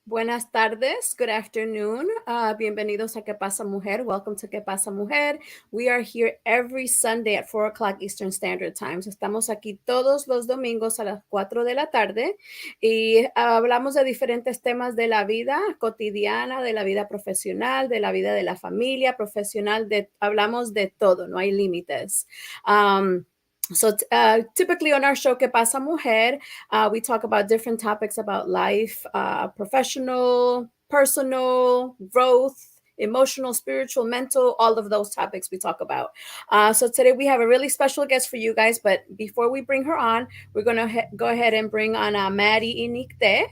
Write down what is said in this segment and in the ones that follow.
Buenas tardes, good afternoon. Bienvenidos a Que Pasa Mujer. Welcome to Que Pasa Mujer. We are here every Sunday at 4 o'clock Eastern Standard Times. Estamos aquí todos los domingos a las 4 de la tarde y hablamos de diferentes temas de la vida cotidiana, de la vida profesional, de la vida de la familia, profesional, hablamos de todo, no hay límites. So typically on our show, Que Pasa Mujer, we talk about different topics about life, professional, personal, growth, emotional, spiritual, mental, all of those topics we talk about. So today we have a really special guest for you guys, but before we bring her on, we're going to go ahead and bring on Mari y Nicté.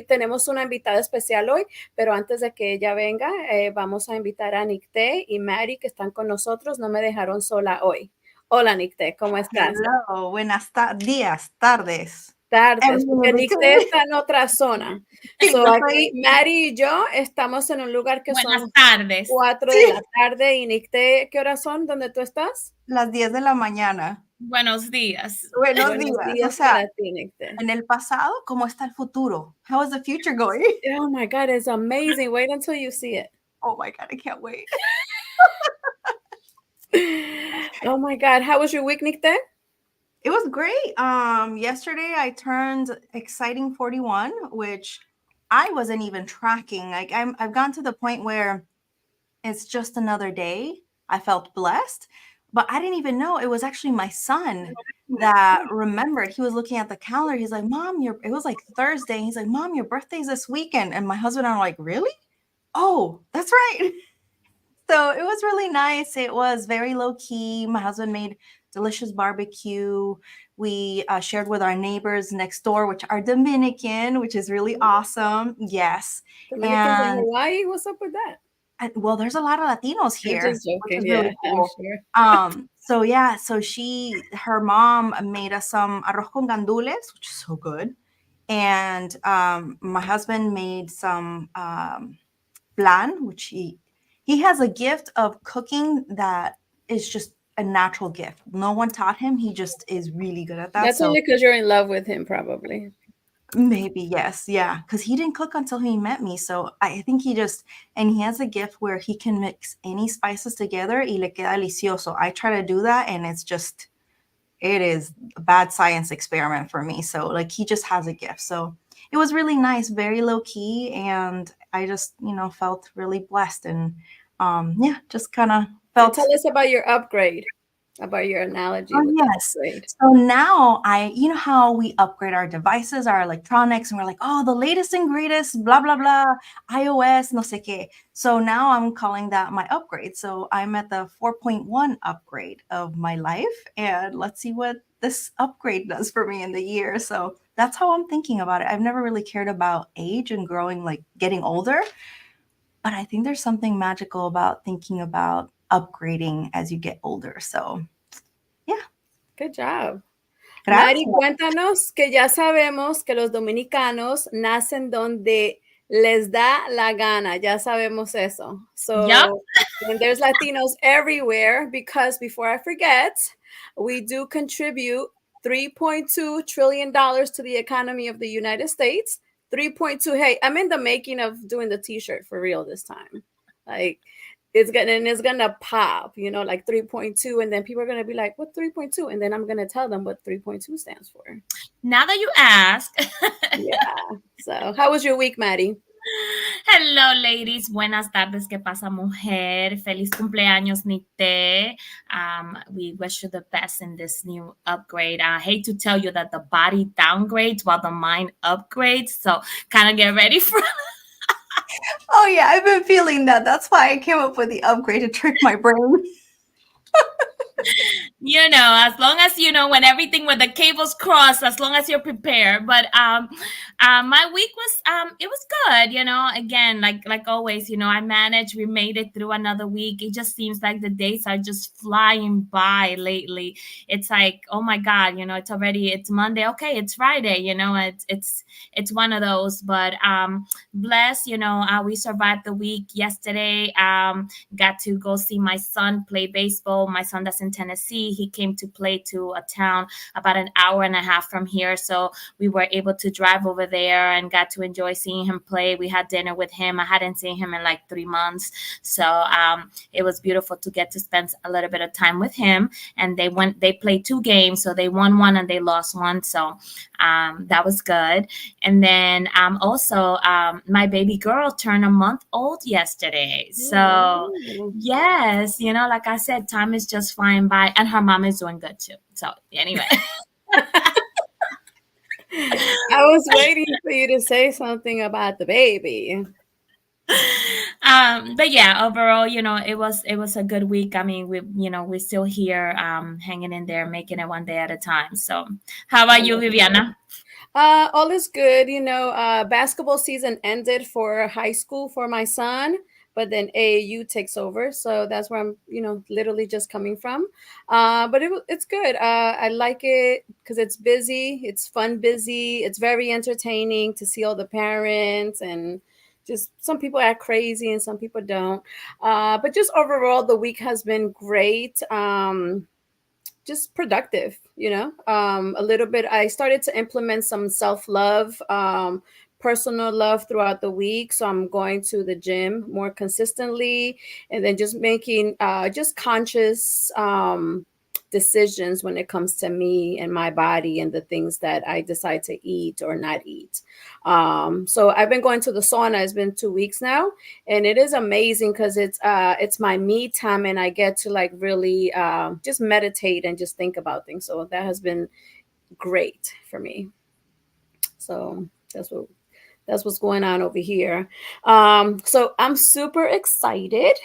Tenemos una invitada especial hoy, pero antes de que ella venga, vamos a invitar a Nicté y Mari que están con nosotros. No me dejaron sola hoy. Hola, Nicté, ¿cómo estás? Hello, buenas días, tardes. Tardes, porque Nicté está en otra zona. So, aquí, Mari y yo estamos en un lugar que Buenas son tardes. 4 de la tarde. Y Nicté, ¿qué horas son? ¿Dónde tú estás? Las 10 de la mañana. Buenos días. Buenos días. O sea, para ti, Nicté. En el pasado, ¿cómo está el futuro? How is the future going? Oh my God, it's amazing. Wait until you see it. Oh my God, I can't wait. Oh my God, how was your week, Nicté? It was great. Yesterday I turned exciting 41, which I wasn't even tracking. Like I've gotten to the point where it's just another day. I felt blessed, but I didn't even know it was actually my son that remembered. He was looking at the calendar. He's like, "Mom, it was like Thursday." He's like, "Mom, your birthday's this weekend." And my husband and I are like, "Really? Oh, that's right." So it was really nice. It was very low key. My husband made delicious barbecue. We shared with our neighbors next door, which are Dominican, which is really awesome. Yes. Dominicans in Hawaii? What's up with that? Well, there's a lot of Latinos here. I'm just joking. Yeah, really cool. I'm sure. So her mom made us some arroz con gandules, which is so good. And my husband made some flan, which he has a gift of cooking that is just a natural gift. No one taught him. He just is really good at that. That's only because you're in love with him, probably. Maybe, yes. Yeah. Because he didn't cook until he met me. So I think he has a gift where he can mix any spices together y le queda delicioso. I try to do that and it is a bad science experiment for me. So like he just has a gift. So it was really nice, very low key. And I just, felt really blessed and just kind of felt. So tell us about your upgrade. About your analogy. Oh, yes. So now you know how we upgrade our devices, our electronics, and we're like, oh, the latest and greatest, blah, blah, blah, iOS, no sé qué. So now I'm calling that my upgrade. So I'm at the 4.1 upgrade of my life. And let's see what this upgrade does for me in the year. So that's how I'm thinking about it. I've never really cared about age and growing, like getting older. But I think there's something magical about thinking about upgrading as you get older. So, yeah. Good job. Gracias. Mari, cuéntanos que ya sabemos que los dominicanos nacen donde les da la gana. Ya sabemos eso. So, and there's Latinos everywhere because before I forget, we do contribute $3.2 trillion to the economy of the United States. 3.2. Hey, I'm in the making of doing the t-shirt for real this time. Like, it's gonna pop, like 3.2, and then people are gonna be like, what 3.2? And then I'm gonna tell them what 3.2 stands for. Now that you ask. Yeah. So how was your week, Maddie? Hello, ladies. Buenas tardes. ¿Qué pasa, mujer? Feliz cumpleaños, Nicté. We wish you the best in this new upgrade. I hate to tell you that the body downgrades while the mind upgrades. So kind of get ready for Oh, yeah, I've been feeling that. That's why I came up with the upgrade to trick my brain. As long as, when when the cables cross, as long as you're prepared. But my week was, it was good, again, like always, I managed, we made it through another week. It just seems like the days are just flying by lately. It's like, oh my God, it's Monday. Okay, it's Friday, it's one of those, but bless, we survived the week yesterday. Got to go see my son play baseball. My son that's in Tennessee. he came to play to a town about an hour and a half from here. So we were able to drive over there and got to enjoy seeing him play. We had dinner with him. I hadn't seen him in like 3 months. So it was beautiful to get to spend a little bit of time with him. And they played 2 games. So they won one and they lost one. So that was good. And then also my baby girl turned a month old yesterday. So yes, like I said, time is just flying by, and her mom is doing good too. So anyway. I was waiting for you to say something about the baby. But yeah, overall, it was a good week. I mean, we're still here, hanging in there, making it one day at a time. So how about you, Viviana? All is good. Basketball season ended for high school for my son, but then AAU takes over. So that's where I'm, literally just coming from. But it's good. I like it because it's busy. It's fun, busy. It's very entertaining to see all the parents, and just some people act crazy and some people don't. But just overall, the week has been great. Just productive, a little bit. I started to implement some self-love, personal love throughout the week. So I'm going to the gym more consistently, and then just making just conscious decisions when it comes to me and my body and the things that I decide to eat or not eat. So I've been going to the sauna. It's been 2 weeks now, and it is amazing because it's my me time, and I get to like really just meditate and just think about things. So that has been great for me. So that's what's going on over here. So I'm super excited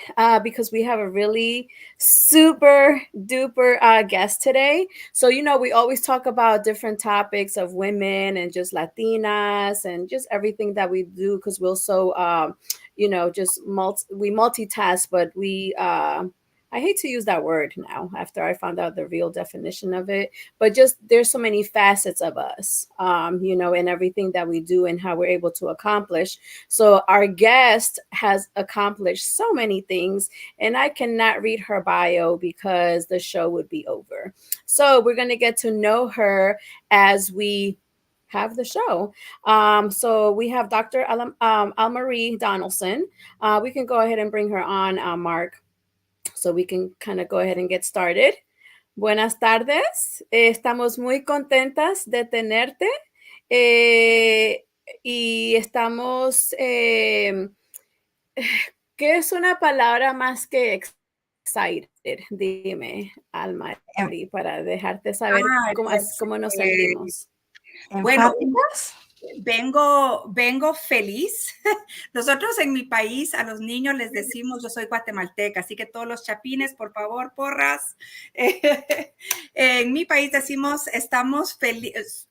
because we have a really super duper guest today. So, we always talk about different topics of women and just Latinas and just everything that we do, because we're so, just we multitask, but we, I hate to use that word now after I found out the real definition of it, but just there's so many facets of us, in everything that we do and how we're able to accomplish. So our guest has accomplished so many things, and I cannot read her bio because the show would be over. So we're going to get to know her as we have the show. So we have Dr. Almarie Donandson. We can go ahead and bring her on, Mark, so we can kind of go ahead and get started. Buenas tardes, estamos muy contentas de tenerte y estamos, ¿qué es una palabra más que excited? Dime, Almarie, para dejarte saber cómo nos sentimos. Bueno, vengo feliz. Nosotros en mi país a los niños les decimos, yo soy guatemalteca, así que todos los chapines, por favor, porras. En mi país decimos,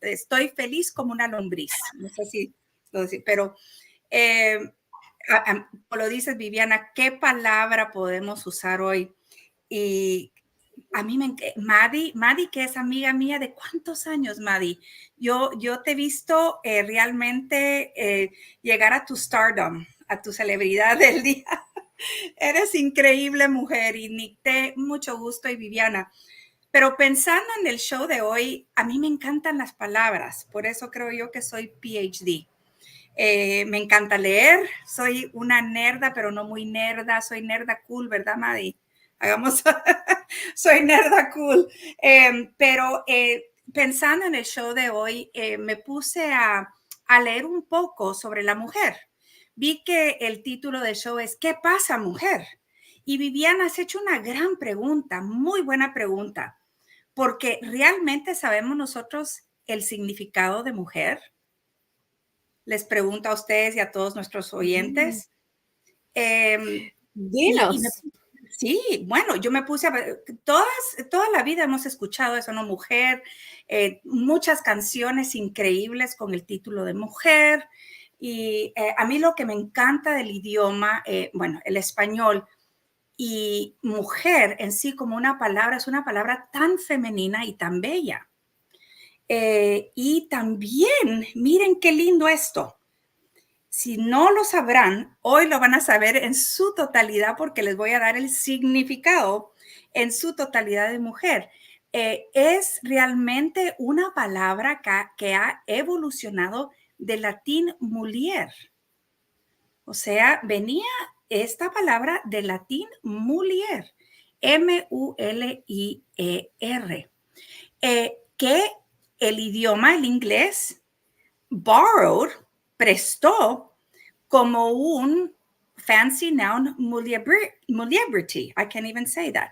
estoy feliz como una lombriz. No sé si lo decir, pero como lo dices, Viviana, ¿qué palabra podemos usar hoy? Y a mí Maddie, que es amiga mía de ¿cuántos años, Maddie? Yo te he visto realmente llegar a tu stardom, a tu celebridad del día. Eres increíble, mujer, y Nicté, mucho gusto, y Viviana. Pero pensando en el show de hoy, a mí me encantan las palabras, por eso creo yo que soy PhD. Me encanta leer, soy una nerda, pero no muy nerda, soy nerda cool, ¿verdad, Maddie? Soy nerda cool, pero pensando en el show de hoy, me puse a leer un poco sobre la mujer. Vi que el título del show es ¿Qué pasa, mujer? Y Viviana, has hecho una gran pregunta, muy buena pregunta, porque realmente sabemos nosotros el significado de mujer. Les pregunto a ustedes y a todos nuestros oyentes. Dinos. Sí, bueno, yo me puse a ver, toda la vida hemos escuchado eso, ¿no? Mujer, muchas canciones increíbles con el título de mujer, y a mí lo que me encanta del idioma, bueno, el español, y mujer en sí como una palabra, es una palabra tan femenina y tan bella. Y también, miren qué lindo esto. Si no lo sabrán, hoy lo van a saber en su totalidad porque les voy a dar el significado en su totalidad de mujer. es realmente una palabra que ha evolucionado del latín mulier. O sea, venía esta palabra del latín mulier, M-U-L-I-E-R, que el idioma, el inglés, borrowed, prestó como un fancy noun, muliebrity. I can't even say that.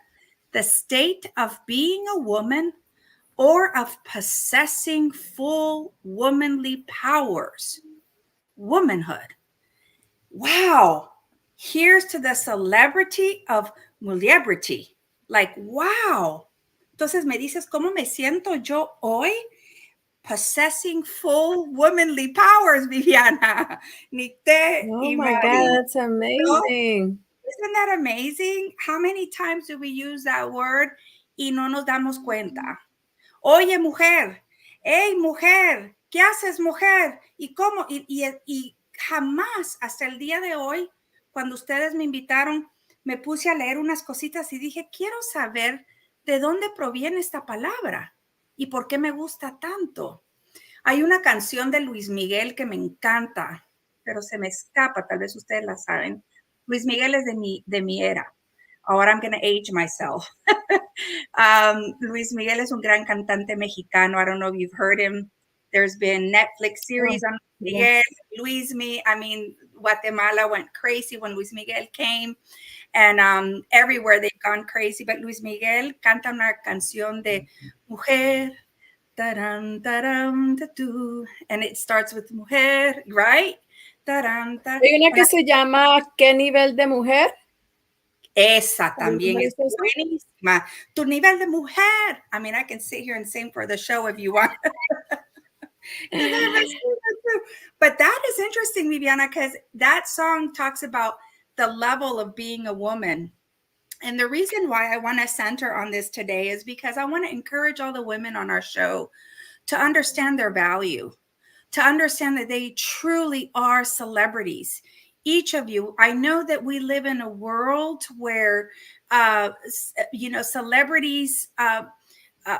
The state of being a woman or of possessing full womanly powers. Womanhood. Wow. Here's to the celebrity of muliebrity. Like, wow. Entonces me dices, ¿cómo me siento yo hoy? Possessing full womanly powers, Viviana, Nicté Oh y my God, Mari. that's amazing. Isn't that amazing? How many times do we use that word y no nos damos cuenta? Oye, mujer, hey, mujer, ¿qué haces, mujer? ¿Y cómo? Y jamás hasta el día de hoy, cuando ustedes me invitaron, me puse a leer unas cositas y dije, quiero saber de dónde proviene esta palabra y por qué me gusta tanto. Hay una canción de Luis Miguel que me encanta, pero se me escapa, tal vez ustedes la saben. Luis Miguel es de mi era. Ahora I'm going to age myself. Luis Miguel es un gran cantante mexicano. I don't know if you've heard him. There's been Netflix series on Luis Miguel, Luismi. I mean, Guatemala went crazy when Luis Miguel came. And everywhere they've gone crazy. But Luis Miguel canta una canción de mujer. Taram, taram, tatu. And it starts with mujer, right? Taram, taram. Hay una que se llama ¿Qué nivel de mujer? Esa también es buenísima. Tu nivel de mujer. I mean, I can sit here and sing for the show if you want. But that is interesting, Viviana, because that song talks about the level of being a woman. And the reason why I want to center on this today is because I want to encourage all the women on our show to understand their value, to understand that they truly are celebrities. Each of you, I know that we live in a world where, celebrities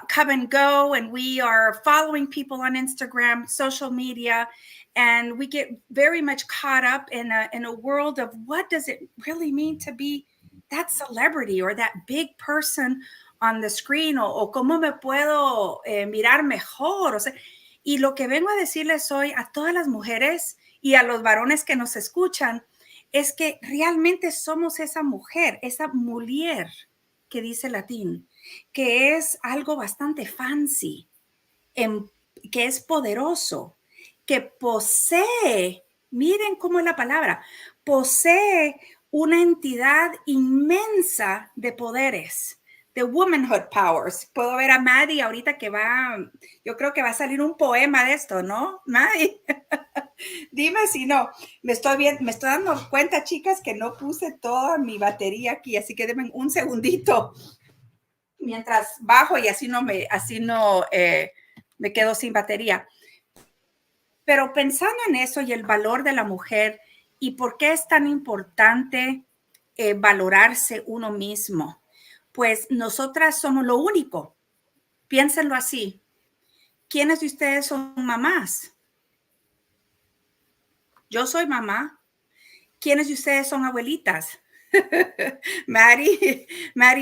come and go, and we are following people on Instagram, social media, and we get very much caught up in a world of what does it really mean to be that celebrity or that big person on the screen, o cómo me puedo mirar mejor. O sea, y lo que vengo a decirles hoy a todas las mujeres y a los varones que nos escuchan es que realmente somos esa mujer, esa mulier que dice latín, que es algo bastante fancy, que es poderoso, que posee, miren cómo es la palabra, posee una entidad inmensa de poderes, de womanhood powers. Puedo ver a Maddie ahorita que yo creo que va a salir un poema de esto, ¿no, Maddie? Dime si no. Me estoy dando cuenta, chicas, que no puse toda mi batería aquí, así que denme un segundito mientras bajo y así no me quedo sin batería. Pero pensando en eso y el valor de la mujer y por qué es tan importante valorarse uno mismo, pues nosotras somos lo único. Piénsenlo así. ¿Quiénes de ustedes son mamás? Yo soy mamá. ¿Quiénes de ustedes son abuelitas? Mari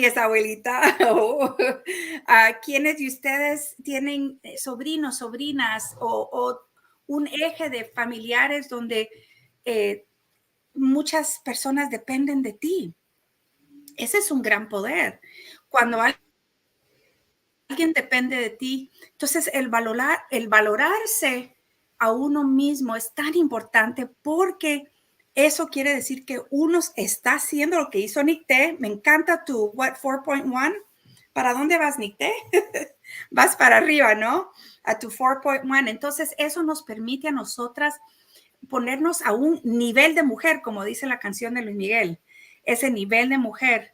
es abuelita. ¿Quiénes de ustedes tienen sobrinos, sobrinas o un eje de familiares donde muchas personas dependen de ti? Ese es un gran poder. Cuando alguien depende de ti, entonces el valorarse a uno mismo es tan importante, porque eso quiere decir que uno está haciendo lo que hizo Nicté. Me encanta tu 4.1. ¿Para dónde vas, Nicté? Vas para arriba, ¿no? A tu 4.1. Entonces eso nos permite a nosotras ponernos a un nivel de mujer, como dice la canción de Luis Miguel, ese nivel de mujer,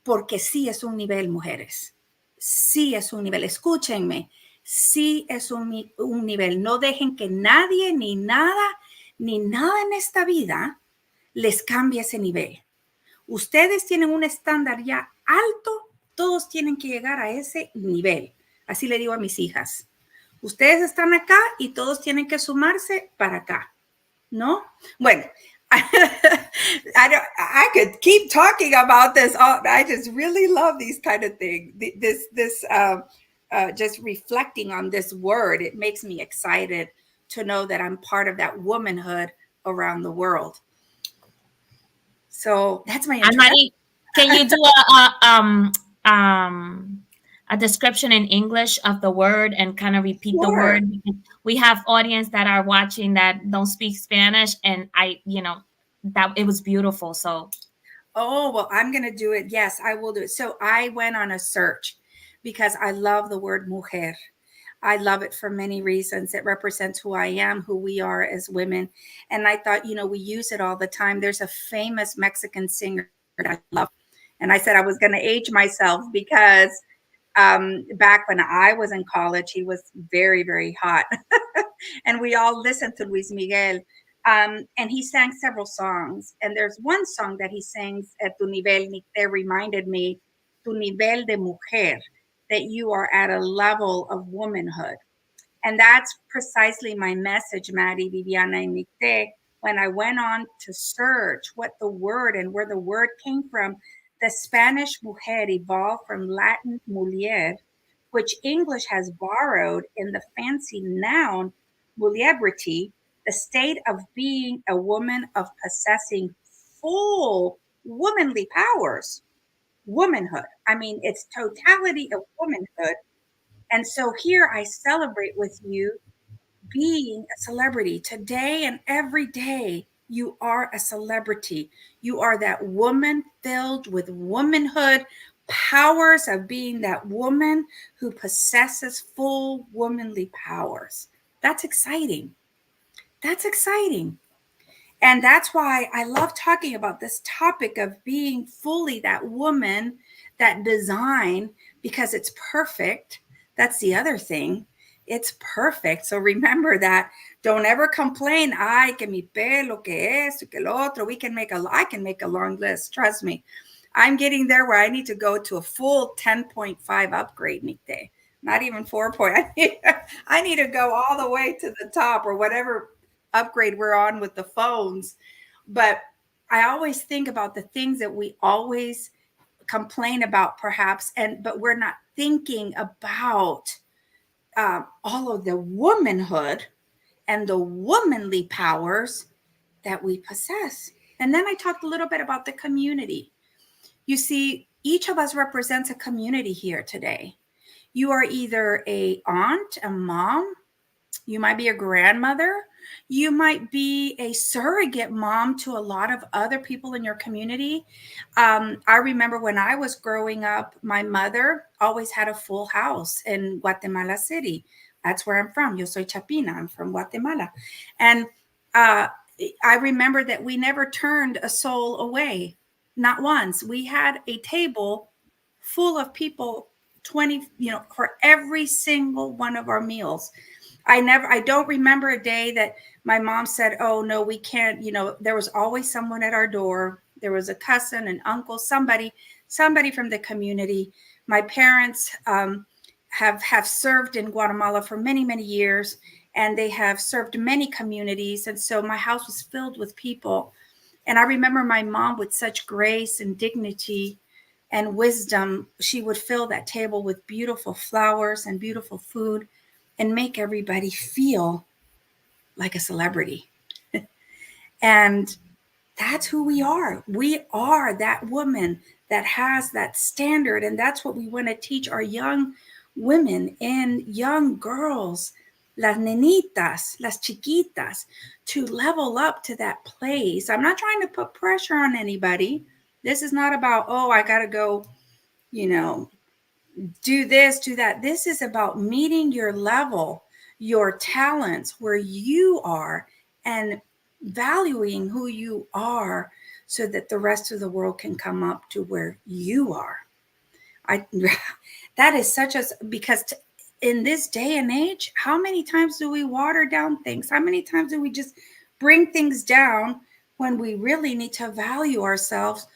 porque sí es un nivel, mujeres. Sí es un nivel. Escúchenme. Sí es un nivel. No dejen que nadie ni nada en esta vida les cambie ese nivel. Ustedes tienen un estándar ya alto Todos tienen que llegar a ese nivel. Así le digo a mis hijas. Ustedes están acá y todos tienen que sumarse para acá, ¿no? Bueno, I could keep talking about this. I just really love these kind of things. Just reflecting on this word, it makes me excited to know that I'm part of that womanhood around the world. So that's my introduction. Almarie, can you do a description in English of the word and kind of repeat the Sure. word? We have audience that are watching that don't speak Spanish, and that it was beautiful. So, oh, well, I'm going to do it. Yes, I will do it. So I went on a search because I love the word mujer. I love it for many reasons. It represents who I am, who we are as women. And I thought, we use it all the time. There's a famous Mexican singer that I love. And I said I was going to age myself because back when I was in college, he was very, very hot. And we all listened to Luis Miguel. And he sang several songs. And there's one song that he sings at Tu Nivel, that reminded me, Tu Nivel de Mujer, that you are at a level of womanhood. And that's precisely my message, Maddie, Viviana, and Nicte. When I went on to search what the word and where the word came from, the Spanish mujer evolved from Latin mulier, which English has borrowed in the fancy noun muliebrity, the state of being a woman, of possessing full womanly powers. Womanhood. I mean, it's totality of womanhood. And so here I celebrate with you being a celebrity today and every day. You are a celebrity. You are that woman filled with womanhood, powers of being that woman who possesses full womanly powers. That's exciting. That's exciting. And that's why I love talking about this topic of being fully that woman, that design, because it's perfect. That's the other thing. It's perfect. So remember that. Don't ever complain. Ay, que mi pelo, que esto, que lo otro. I can make a long list. Trust me. I'm getting there where I need to go to a full 10.5 upgrade, Nicte. Not even 4 point. I need to go all the way to the top or whatever upgrade we're on with the phones. But I always think about the things that we always complain about, perhaps, but we're not thinking about all of the womanhood and the womanly powers that we possess. And then I talked a little bit about the community. You see, each of us represents a community here today. You are either an aunt, a mom, you might be a grandmother, you might be a surrogate mom to a lot of other people in your community. I remember when I was growing up, my mother always had a full house in Guatemala City. That's where I'm from. Yo soy Chapina. I'm from Guatemala. And I remember that we never turned a soul away. Not once. We had a table full of people, 20, for every single one of our meals. I don't remember a day that my mom said, oh, no, we can't. There was always someone at our door. There was a cousin, an uncle, somebody from the community. My parents have served in Guatemala for many, many years, and they have served many communities. And so my house was filled with people. And I remember my mom, with such grace and dignity and wisdom, she would fill that table with beautiful flowers and beautiful food and make everybody feel like a celebrity. And that's who we are. We are that woman that has that standard. And that's what we want to teach our young women and young girls, las nenitas, las chiquitas, to level up to that place. I'm not trying to put pressure on anybody. This is not about, oh, I got to go, do this, do that. This is about meeting your level, your talents, where you are, and valuing who you are so that the rest of the world can come up to where you are. That is because in this day and age, how many times do we water down things? How many times do we just bring things down when we really need to value ourselves?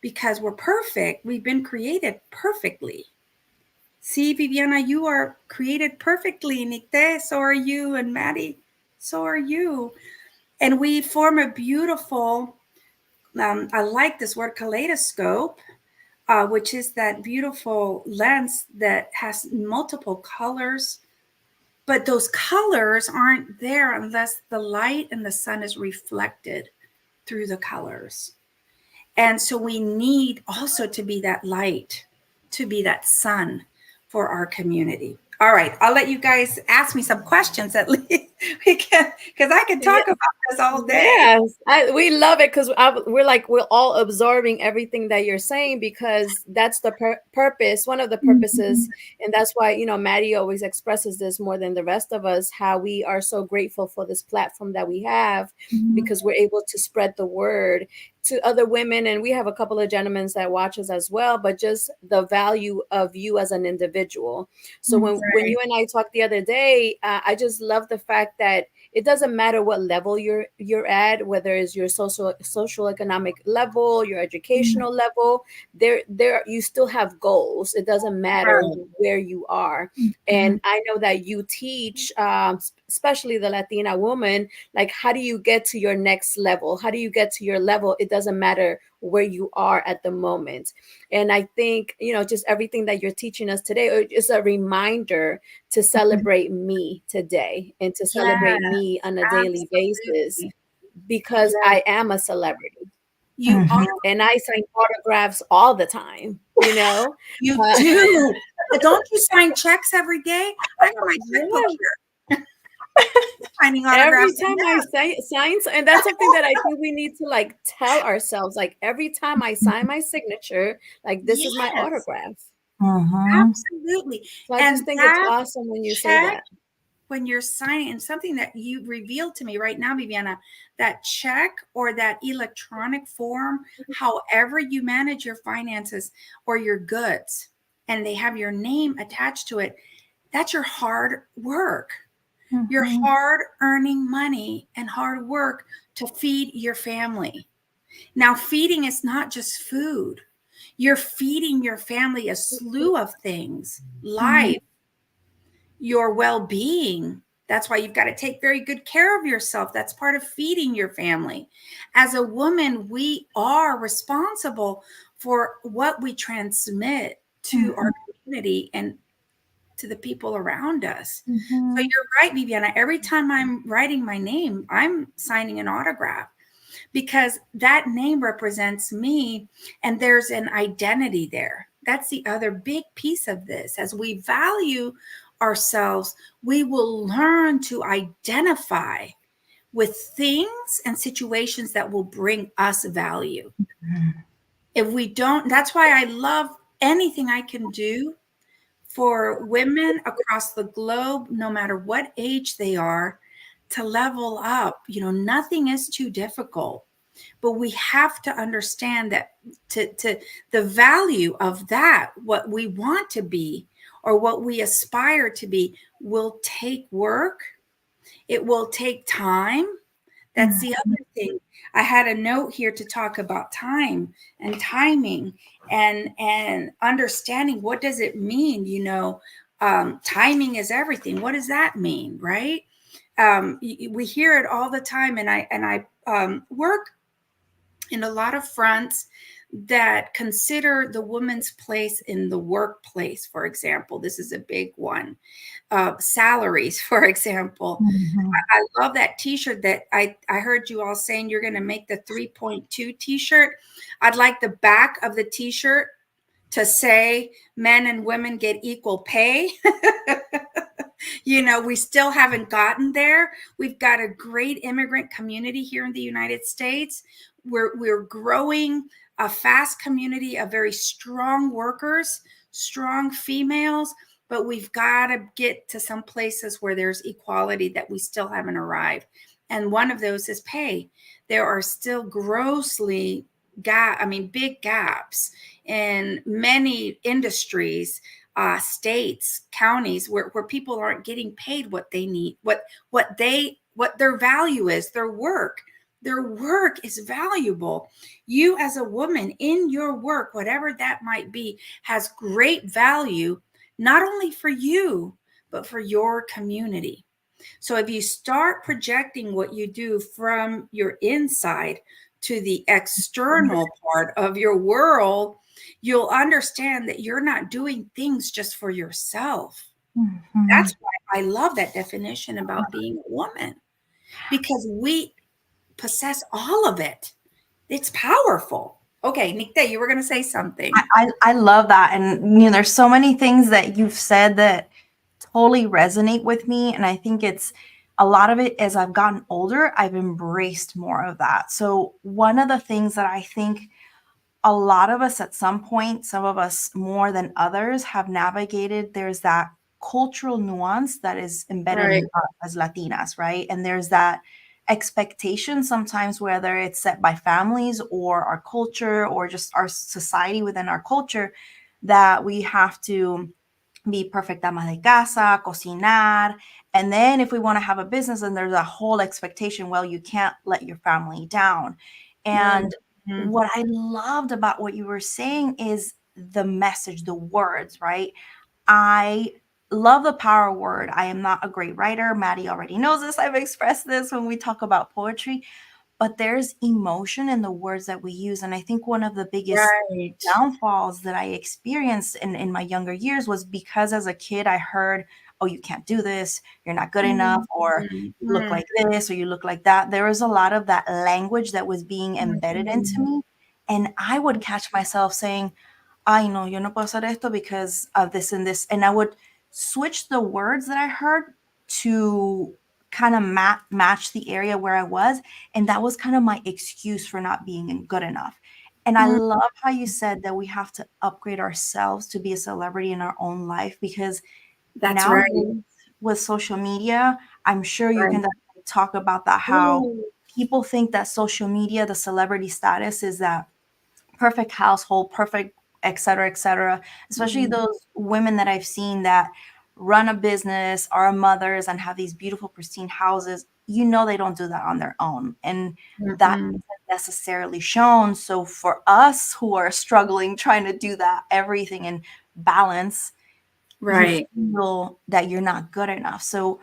because we're perfect. We've been created perfectly. See, Viviana, you are created perfectly. Nicte, so are you. And Maddie, so are you. And we form a beautiful, I like this word, kaleidoscope, which is that beautiful lens that has multiple colors. But those colors aren't there unless the light and the sun is reflected through the colors. And so we need also to be that light, to be that sun for our community. All right, I'll let you guys ask me some questions at least we can, because I can talk about this all day. Yes, we love it because we're all absorbing everything that you're saying, because that's the purpose, one of the purposes, and that's why, you know, Maddie always expresses this more than the rest of us, how we are so grateful for this platform that we have, because we're able to spread the word to other women, and we have a couple of gentlemen that watch us as well, but just the value of you as an individual. So when you and I talked the other day, I just love the fact that it doesn't matter what level you're at, whether it's your social economic level, your educational level, there you still have goals. It doesn't matter where you are. And I know that you teach, especially the Latina woman, like, how do you get to your next level? How do you get to your level? It doesn't matter where you are at the moment. And I think, you know, just everything that you're teaching us today is a reminder to celebrate me today and to celebrate me on a daily basis, because I am a celebrity. You are. And I sign autographs all the time, you know? You do. Don't you sign checks every day? I have my checkbook here. Signing autographs. Every time I sign, and that's something that I think we need to like tell ourselves, like, every time I sign my signature, like, this is my autograph. Absolutely. So I just think it's awesome when you say that. When you're signing, and something that you revealed to me right now, Viviana, that check or that electronic form, however you manage your finances or your goods, and they have your name attached to it, that's your hard work. Your hard earning money and hard work to feed your family. Now, feeding is not just food. You're feeding your family a slew of things, life, your well-being. That's why you've got to take very good care of yourself. That's part of feeding your family. As a woman, we are responsible for what we transmit to our community and to the people around us. So you're right, Viviana. Every time I'm writing my name, I'm signing an autograph, because that name represents me, and there's an identity there. That's the other big piece of this. As we value ourselves, we will learn to identify with things and situations that will bring us value. If we don't, that's why I love anything I can do for women across the globe, no matter what age they are, to level up. You know, nothing is too difficult, but we have to understand that to the value of that, what we want to be or what we aspire to be, will take work. It will take time. That's the other thing. I had a note here to talk about time and timing and understanding, what does it mean? You know, timing is everything. What does that mean, right? We hear it all the time, and I work in a lot of fronts that consider the woman's place in the workplace. For example, this is a big one. Salaries, for example. I love that t-shirt that I heard you all saying you're going to make the 3.2 t-shirt. I'd like the back of the t-shirt to say men and women get equal pay. You know, we still haven't gotten there. We've got a great immigrant community here in the United States. We're growing a fast community of very strong workers, strong females, but we've got to get to some places where there's equality that we still haven't arrived. And one of those is pay. There are still grossly big gaps in many industries, states, counties, where people aren't getting paid what they need, what their value is, their work. Their work is valuable. You as a woman in your work, whatever that might be, has great value, not only for you, but for your community. So if you start projecting what you do from your inside to the external part of your world, you'll understand that you're not doing things just for yourself. That's why I love that definition about being a woman, because we possess all of it. It's powerful. Okay, Nikta, you were going to say something. I love that. And there's so many things that you've said that totally resonate with me. And I think it's a lot of it as I've gotten older, I've embraced more of that. So one of the things that I think a lot of us at some point, some of us more than others, have navigated, there's that cultural nuance that is embedded Right. in us as Latinas, right? And there's that expectation sometimes, whether it's set by families or our culture or just our society within our culture, that we have to be perfect ama de casa, cocinar. And then if we want to have a business, then there's a whole expectation, well, you can't let your family down. And Mhm. what I loved about what you were saying is the message, the words, right? I love the power word. I am not a great writer. Maddie already knows this. I've expressed this when we talk about poetry, but there's emotion in the words that we use. And I think one of the biggest Right. downfalls that I experienced in my younger years was because as a kid, I heard, oh, you can't do this, you're not good enough, or Mhm. you look like this, or you look like that. There was a lot of that language that was being embedded into Mhm. me. And I would catch myself saying, ay, no, yo no puedo hacer esto because of this and this. And I would switch the words that I heard to kind of match the area where I was. And that was kind of my excuse for not being good enough. And I Mhm. love how you said that we have to upgrade ourselves to be a celebrity in our own life, because That's right. nowadays with social media, I'm sure you can Right. definitely talk about that, how Ooh. people think that social media, the celebrity status is that perfect household, perfect, et cetera, especially Mhm. those women that I've seen that run a business, are mothers, and have these beautiful, pristine houses. They don't do that on their own. And that Mhm. isn't necessarily shown. So for us who are struggling, trying to do that, everything in balance, you Right. feel that you're not good enough. So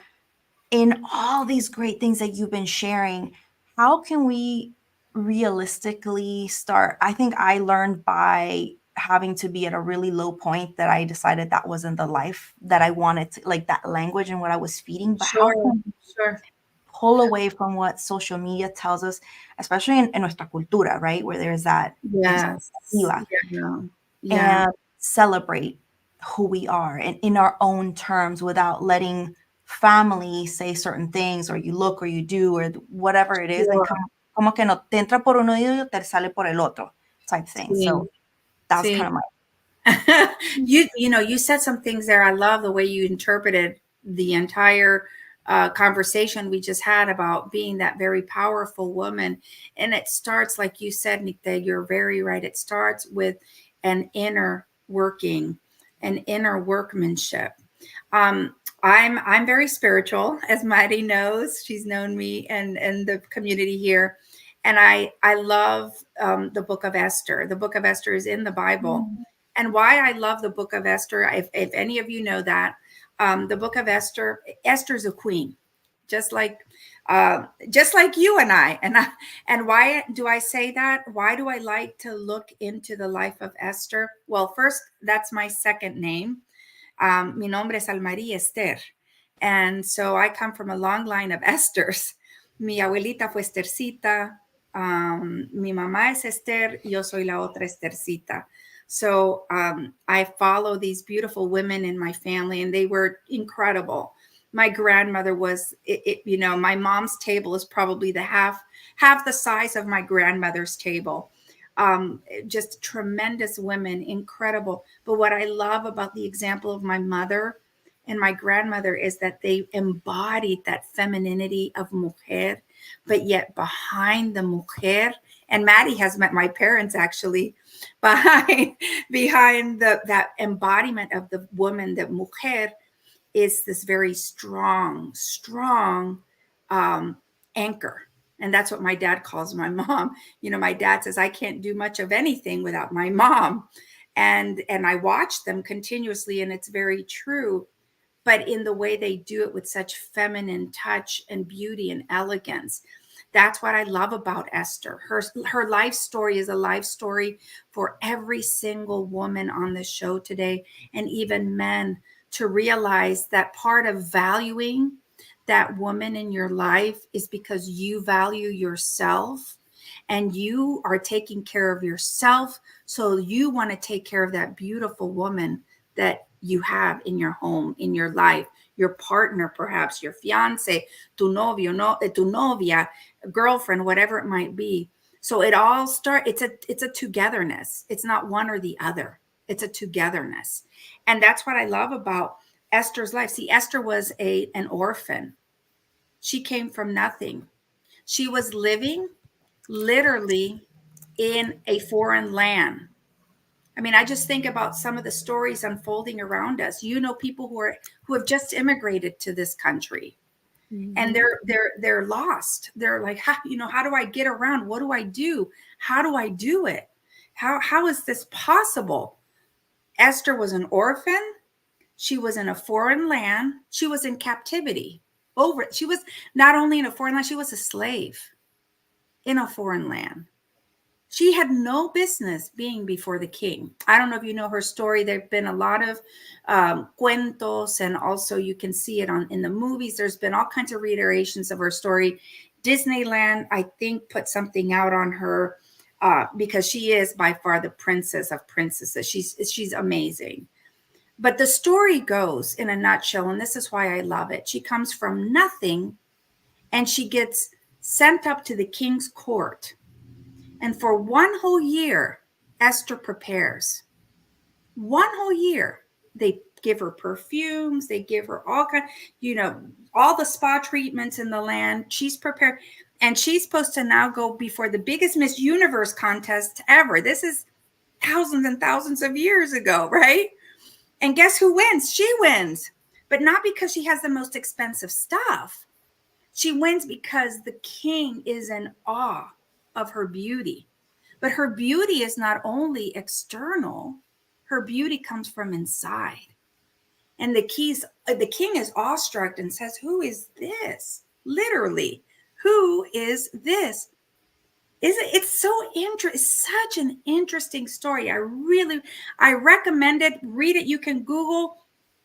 in all these great things that you've been sharing, how can we realistically start? I think I learned by having to be at a really low point that I decided that wasn't the life that I wanted to, like that language and what I was feeding. But how Sure. can we Sure. pull away from what social media tells us, especially in nuestra cultura, right? Where there's that Yes. expectativa, Yeah. Yeah. and celebrate who we are and in our own terms without letting family say certain things, or you look or you do or whatever it is, and Sure. como que no te entra por uno oído, te sale por el otro type thing. Sí. So that was kind Sí. of my You said some things there. I love the way you interpreted the entire conversation we just had about being that very powerful woman. And it starts, like you said, Nikta, you're very right. It starts with an inner working, an inner workmanship. Um, I'm very spiritual, as Maddie knows. She's known me and the community here, and I love the Book of Esther. The Book of Esther is in the Bible, and why I love the Book of Esther, if any of you know that, the Book of Esther, Esther's a queen, just like you and I. And why do I say that? Why do I like to look into the life of Esther? Well, first, that's my second name. Mi nombre es Almarie Esther. And so I come from a long line of Esthers. Mi abuelita fue Esthercita. Mi mamá es Esther. Yo soy la otra Esthercita. So I follow these beautiful women in my family, and they were incredible. My grandmother was, my mom's table is probably the half the size of my grandmother's table. Just tremendous women, incredible. But what I love about the example of my mother and my grandmother is that they embodied that femininity of mujer, but yet behind the mujer, and Maddie has met my parents actually, behind that embodiment of the woman, the mujer, is this very strong um, anchor. And that's what my dad calls my mom. You know, my dad says, I can't do much of anything without my mom. And I watch them continuously, and it's very true. But in the way they do it with such feminine touch and beauty and elegance. That's what I love about Esther. Her life story is a life story for every single woman on the show today, and even men, to realize that part of valuing that woman in your life is because you value yourself and you are taking care of yourself. So you want to take care of that beautiful woman that you have in your home, in your life, your partner, perhaps your fiance, tu novio, no, tu novia, girlfriend, whatever it might be. So it all it's a togetherness. It's not one or the other. It's a togetherness. And that's what I love about Esther's life. See, Esther was an orphan. She came from nothing. She was living literally in a foreign land. I mean, I just think about some of the stories unfolding around us. You know, people who have just immigrated to this country, and they're lost. They're like, how do I get around? What do I do? How do I do it? How is this possible? Esther was an orphan. She was in a foreign land. She was in captivity. She was not only in a foreign land, she was a slave in a foreign land. She had no business being before the king. I don't know if you know her story. There've been a lot of cuentos, and also you can see it in the movies. There's been all kinds of reiterations of her story. Disneyland, I think, put something out on her because she is by far the princess of princesses. She's amazing. But the story goes in a nutshell, and this is why I love it. She comes from nothing, and she gets sent up to the king's court. And for 1 whole year, Esther prepares. 1 whole year. They give her perfumes. They give her all all the spa treatments in the land. She's prepared. And she's supposed to now go before the biggest Miss Universe contest ever. This is thousands and thousands of years ago, right? And guess who wins? She wins. But not because she has the most expensive stuff. She wins because the king is in awe of her beauty. But her beauty is not only external, her beauty comes from inside. And the king is awestruck and says, "Who is this?" Literally, who is this? It's so interesting. It's such an interesting story. I recommend it. Read it. You can Google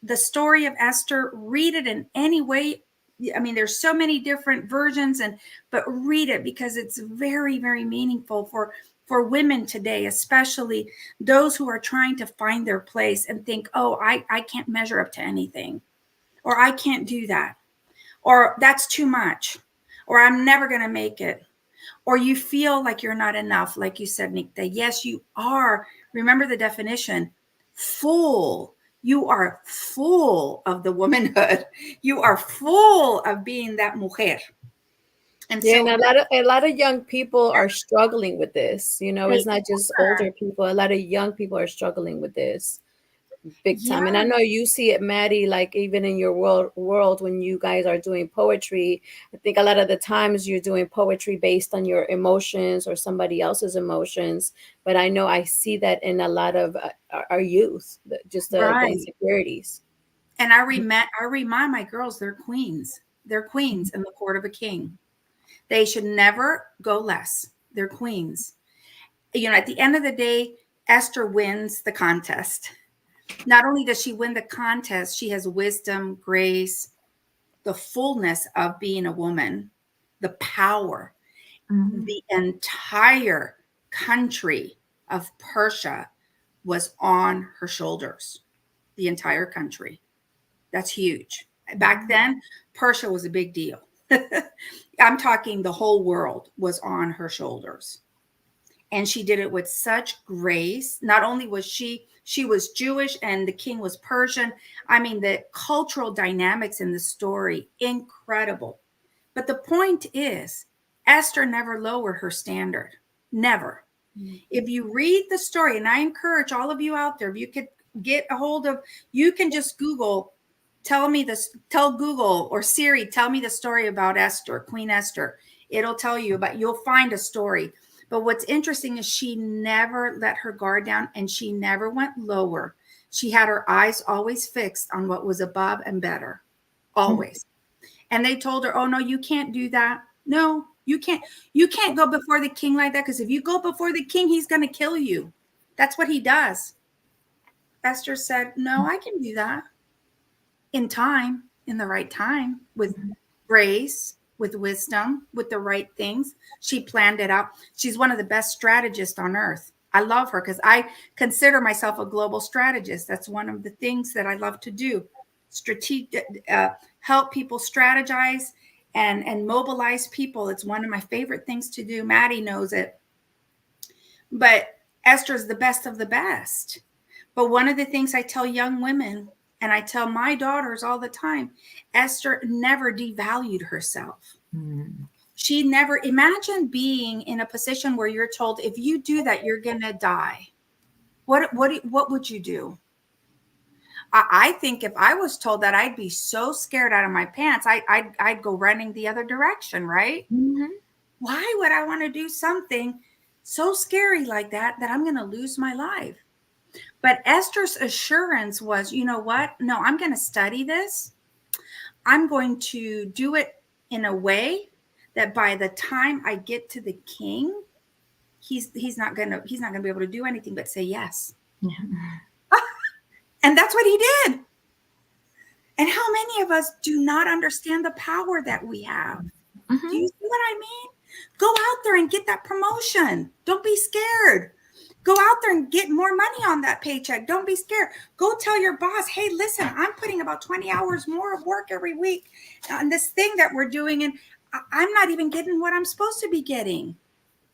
the story of Esther. Read it in any way. I mean, there's so many different versions, but read it because it's very, very meaningful for women today, especially those who are trying to find their place and think, oh, I can't measure up to anything, or I can't do that, or that's too much, or I'm never going to make it. Or you feel like you're not enough, like you said, Nick, that yes, you are. Remember the definition, full. You are full of the womanhood. You are full of being that mujer. And a lot of young people are struggling with this. You know, it's not just older people. A lot of young people are struggling with this big time. And I know you see it, Maddie, like even in your world when you guys are doing poetry. I think a lot of the times you're doing poetry based on your emotions or somebody else's emotions. But I know I see that in a lot of our youth, just the insecurities. And I remind my girls, they're queens. They're queens in the court of a king. They should never go less. They're queens. You know, at the end of the day, Esther wins the contest. Not only does she win the contest, she has wisdom, grace, the fullness of being a woman, the power. The entire country of Persia was on her shoulders. The entire country. That's huge. Back then, Persia was a big deal. I'm talking the whole world was on her shoulders. And she did it with such grace. Not only was she was Jewish and the king was Persian. I mean, the cultural dynamics in the story, incredible. But the point is, Esther never lowered her standard. Never. If you read the story, and I encourage all of you out there, if you could get a hold of, you can just Google, tell Google or Siri, tell me the story about Esther, Queen Esther. It'll tell you about, you'll find a story. But what's interesting is she never let her guard down, and she never went lower. She had her eyes always fixed on what was above and better, always. And they told her, oh, no, you can't do that. No, you can't go before the king like that, because if you go before the king, he's going to kill you. That's what he does. Esther said, no, I can do that in time, in the right time, with grace, with wisdom, with the right things. She planned it out. She's one of the best strategists on earth. I love her because I consider myself a global strategist. That's one of the things that I love to do. Help people strategize and mobilize people. It's one of my favorite things to do. Maddie knows it. But Esther's the best of the best. But one of the things I tell young women, and I tell my daughters all the time, Esther never devalued herself. She never, imagine being in a position where you're told, if you do that, you're going to die. What would you do? I think if I was told that, I'd be so scared out of my pants. I'd go running the other direction, right? Why would I want to do something so scary like that I'm going to lose my life? But Esther's assurance was, you know what? No, I'm going to study this. I'm going to do it in a way that by the time I get to the king, he's not going to be able to do anything but say yes. Yeah. And that's what he did. And how many of us do not understand the power that we have? Do you see what I mean? Go out there and get that promotion. Don't be scared. Go out there and get more money on that paycheck. Don't be scared. Go tell your boss, hey, listen, I'm putting about 20 hours more of work every week on this thing that we're doing, and I'm not even getting what I'm supposed to be getting.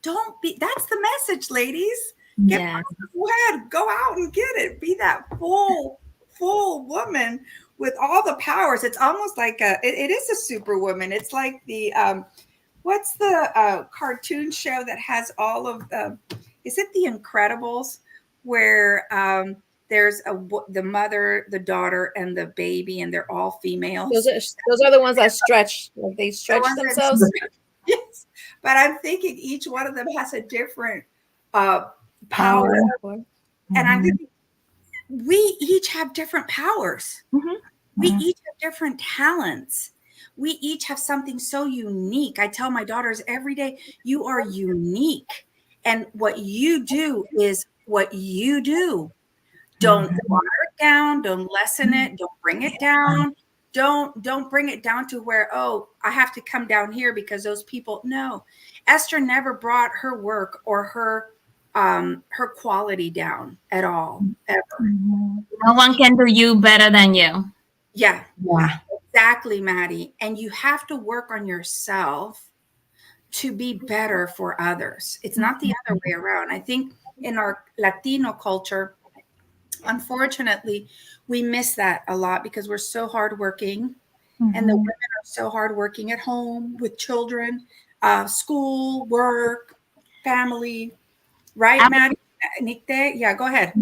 That's the message, ladies. Go out and get it. Be that full woman with all the powers. It's almost like it is a superwoman. It's like the, what's the cartoon show that has all of the, is it The Incredibles, where there's the mother, the daughter, and the baby, and they're all females? Those are the ones that stretch. Like they stretch themselves. Yes, but I'm thinking each one of them has a different power. And I'm thinking, we each have different powers. We each have different talents. We each have something so unique. I tell my daughters every day, you are unique. And what you do is what you do. Don't water it down. Don't lessen it. Don't bring it down. Don't bring it down to where, oh, I have to come down here because those people. No, Esther never brought her work or her quality down at all, ever. No one can do you better than you. Yeah, exactly, Maddie. And you have to work on yourself to be better for others. It's not the other way around. I think in our Latino culture, unfortunately, we miss that a lot because we're so hardworking, and the women are so hardworking at home with children, school, work, family. Right, Maddie? Yeah, go ahead.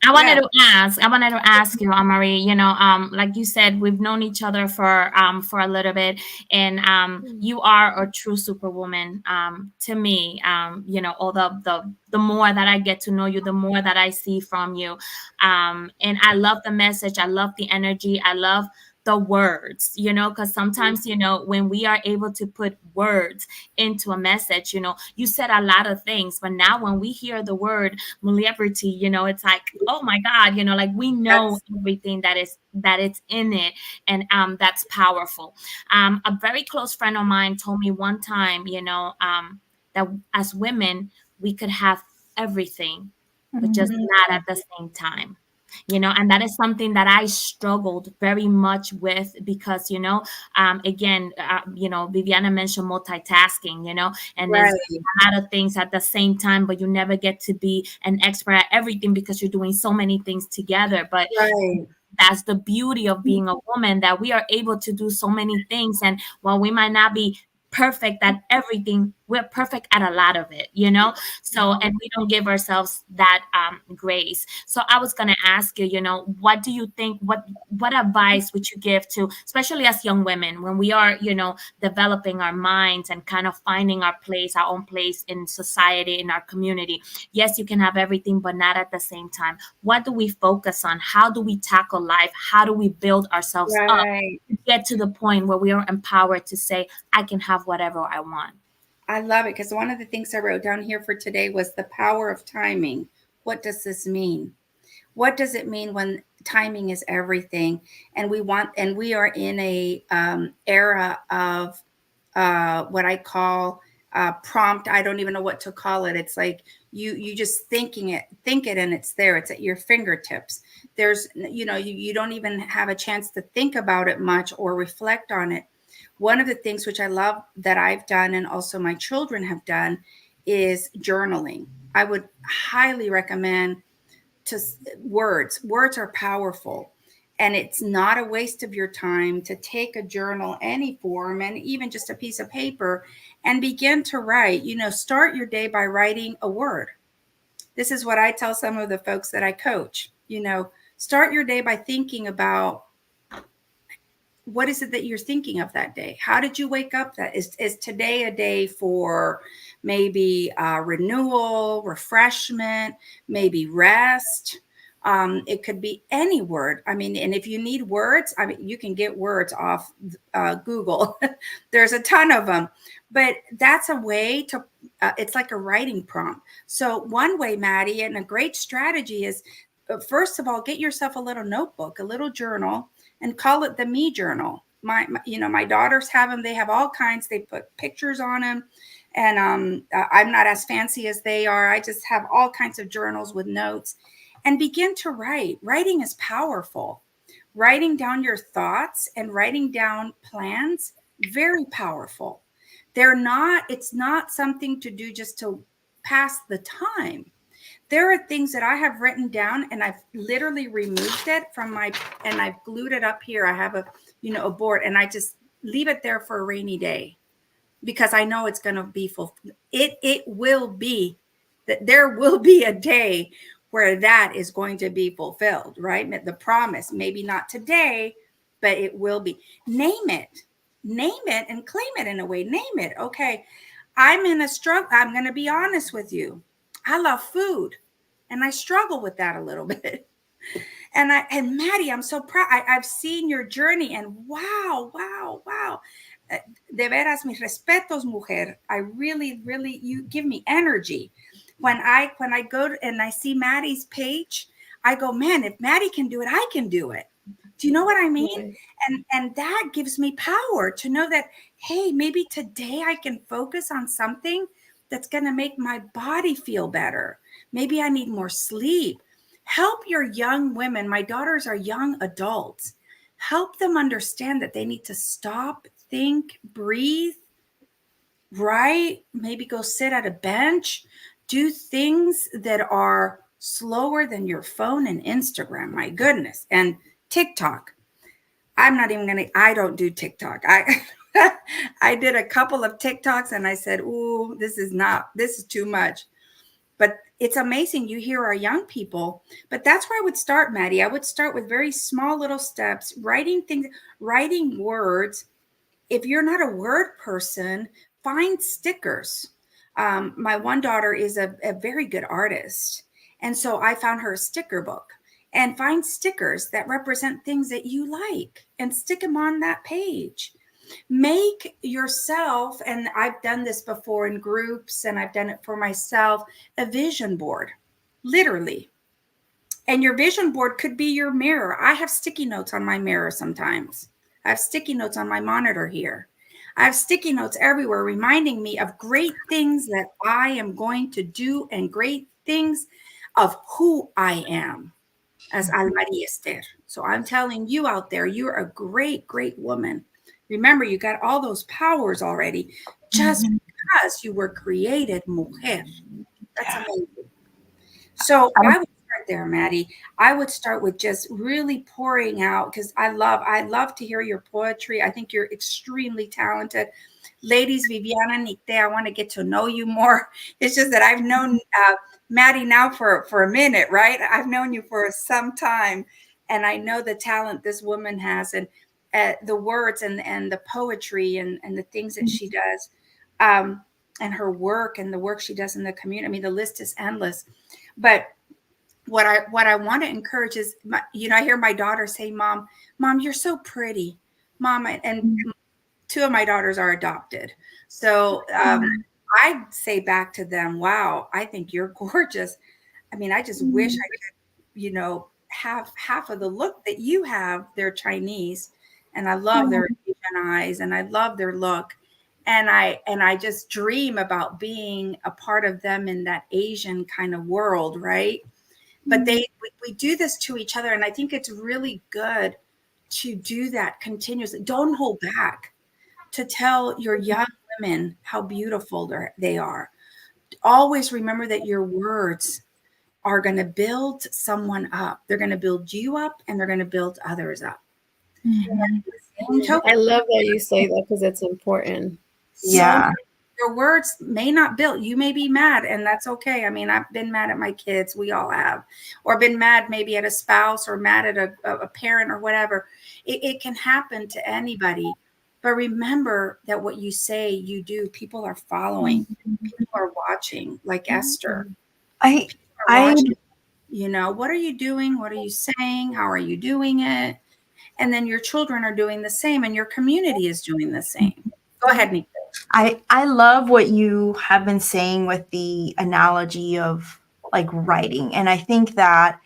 I wanted to ask you, Almarie, you know, like you said, we've known each other for a little bit, and you are a true superwoman to me. You know, all the more that I get to know you, the more that I see from you. And I love the message. I love the energy. I love the words, you know, because sometimes, you know, when we are able to put words into a message, you know, you said a lot of things, but now when we hear the word liberty, you know, it's like, oh my God, you know, like we know everything that it's in it, and that's powerful. A very close friend of mine told me one time, you know, that as women we could have everything, but just not at the same time. You know, and that is something that I struggled very much with because, you know, again, you know, Viviana mentioned multitasking, you know, and there's a lot of things at the same time, but you never get to be an expert at everything because you're doing so many things together. But that's the beauty of being a woman, that we are able to do so many things. And while we might not be perfect at everything, we're perfect at a lot of it, you know? So, and we don't give ourselves that grace. So I was going to ask you, you know, what do you think, what advice would you give to, especially as young women, when we are, you know, developing our minds and kind of finding our place, our own place in society, in our community? Yes, you can have everything, but not at the same time. What do we focus on? How do we tackle life? How do we build ourselves up Right. to get to the point where we are empowered to say, I can have whatever I want? I love it, because one of the things I wrote down here for today was the power of timing. What does this mean? What does it mean when timing is everything? And we are in a era of what I call prompt. I don't even know what to call it. It's like you just think it, and it's there. It's at your fingertips. There's, you know, you don't even have a chance to think about it much or reflect on it. One of the things which I love that I've done, and also my children have done, is journaling. I would highly recommend to words. Words are powerful, and it's not a waste of your time to take a journal, any form, and even just a piece of paper, and begin to write. You know, start your day by writing a word. This is what I tell some of the folks that I coach. You know, start your day by thinking about, what is it that you're thinking of that day? How did you wake up? That is today a day for maybe renewal, refreshment, maybe rest? It could be any word. I mean, and if you need words, I mean, you can get words off Google. There's a ton of them, but that's a way to, it's like a writing prompt. So one way, Maddie, and a great strategy is, first of all, get yourself a little notebook, a little journal, and call it the me journal. My daughters have them. They have all kinds. They put pictures on them. And I'm not as fancy as they are. I just have all kinds of journals with notes, and begin to write. Writing is powerful. Writing down your thoughts and writing down plans, very powerful. It's not something to do just to pass the time. There are things that I have written down, and I've literally removed it and I've glued it up here. I have a board, and I just leave it there for a rainy day, because I know it's going to be fulfilled. It will be, that there will be a day where that is going to be fulfilled, right? The promise, maybe not today, but it will be. Name it and claim it in a way. Name it. Okay. I'm in a struggle. I'm going to be honest with you. I love food, and I struggle with that a little bit. And Maddie, I'm so proud. I've seen your journey, and wow. De veras, mis respetos, mujer. I really, really, you give me energy. When I go and I see Maddie's page, I go, man, if Maddie can do it, I can do it. Do you know what I mean? Right. And that gives me power to know that, hey, maybe today I can focus on something that's going to make my body feel better. Maybe I need more sleep. Help your young women. My daughters are young adults. Help them understand that they need to stop, think, breathe, write, maybe go sit at a bench, do things that are slower than your phone and Instagram. My goodness. And TikTok. I don't do TikTok. I did a couple of TikToks, and I said, ooh, this is too much. But it's amazing. You hear our young people, but that's where I would start, Maddie. I would start with very small little steps, writing things, writing words. If you're not a word person, find stickers. My one daughter is a very good artist. And so I found her a sticker book, and find stickers that represent things that you like and stick them on that page. Make yourself, and I've done this before in groups, and I've done it for myself, a vision board, literally. And your vision board could be your mirror. I have sticky notes on my mirror sometimes. I have sticky notes on my monitor here. I have sticky notes everywhere reminding me of great things that I am going to do, and great things of who I am as Almarie Esther. So I'm telling you out there, you're a great, great woman. Remember, you got all those powers already, just because you were created mujer. That's amazing. So I would start there, Maddie. I would start with just really pouring out, because I love to hear your poetry. I think you're extremely talented. Ladies, Viviana, Nicte, I want to get to know you more. It's just that I've known Maddie now for a minute, right? I've known you for some time, and I know the talent this woman has, and the words and the poetry and the things that she does, and her work and the work she does in the community. I mean, the list is endless. But what I want to encourage is, I hear my daughter say, Mom, you're so pretty, Mom, and two of my daughters are adopted. So I say back to them, wow, I think you're gorgeous. I mean, I just wish I could, have half of the look that you have. They're Chinese, and I love their Asian eyes, and I love their look. And I just dream about being a part of them in that Asian kind of world, right? But we do this to each other, and I think it's really good to do that continuously. Don't hold back to tell your young women how beautiful they are. Always remember that your words are going to build someone up. They're going to build you up, and they're going to build others up. I love that you say that, because it's important. Yeah. Your words may not build. You may be mad, and that's okay. I mean, I've been mad at my kids. We all have. Or been mad maybe at a spouse, or mad at a parent, or whatever. It can happen to anybody. But remember that what you say, you do. People are following. People are watching, like Esther. I Watching. What are you doing? What are you saying? How are you doing it? And then your children are doing the same, and your community is doing the same. Go ahead, Nika. I love what you have been saying with the analogy of like writing. And I think that,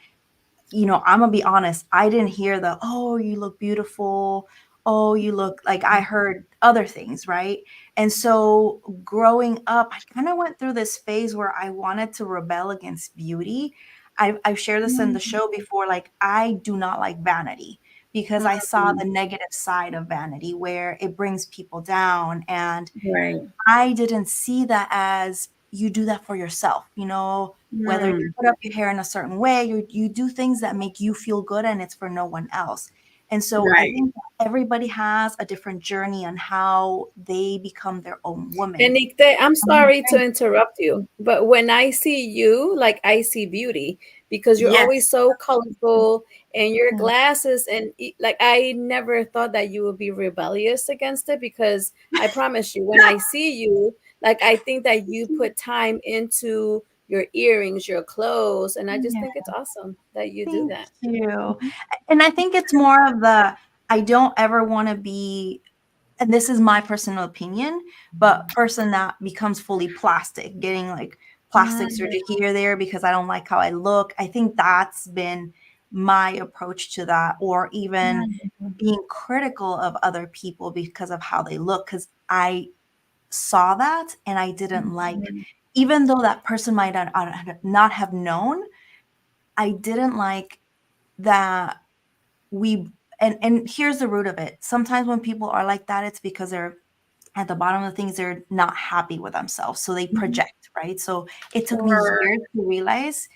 I'm gonna be honest, I didn't hear the, oh, you look beautiful. Oh, you look like, I heard other things, right? And so growing up, I kind of went through this phase where I wanted to rebel against beauty. I've shared this in the show before. Like, I do not like vanity, because I saw the negative side of vanity where it brings people down. And Right. I didn't see that as, you do that for yourself, whether you put up your hair in a certain way, you do things that make you feel good, and it's for no one else. And so I think that everybody has a different journey on how they become their own woman. And Nicte, I'm sorry to interrupt you, but when I see you, like, I see beauty, because you're always so colorful, and your glasses, and like, I never thought that you would be rebellious against it, because I promise you, when I see you, like, I think that you put time into your earrings, your clothes, and I just think it's awesome that you do that. Thank you. And I think it's more of I don't ever want to be, and this is my personal opinion, but person that becomes fully plastic, getting like plastic surgery here, there, because I don't like how I look. I think that's been my approach to that, or even being critical of other people because of how they look, because I saw that and I didn't like, even though that person might not have known, I didn't like that and here's the root of it. Sometimes when people are like that, it's because they're at the bottom of things, they're not happy with themselves. So they project, right? So it took me years to realize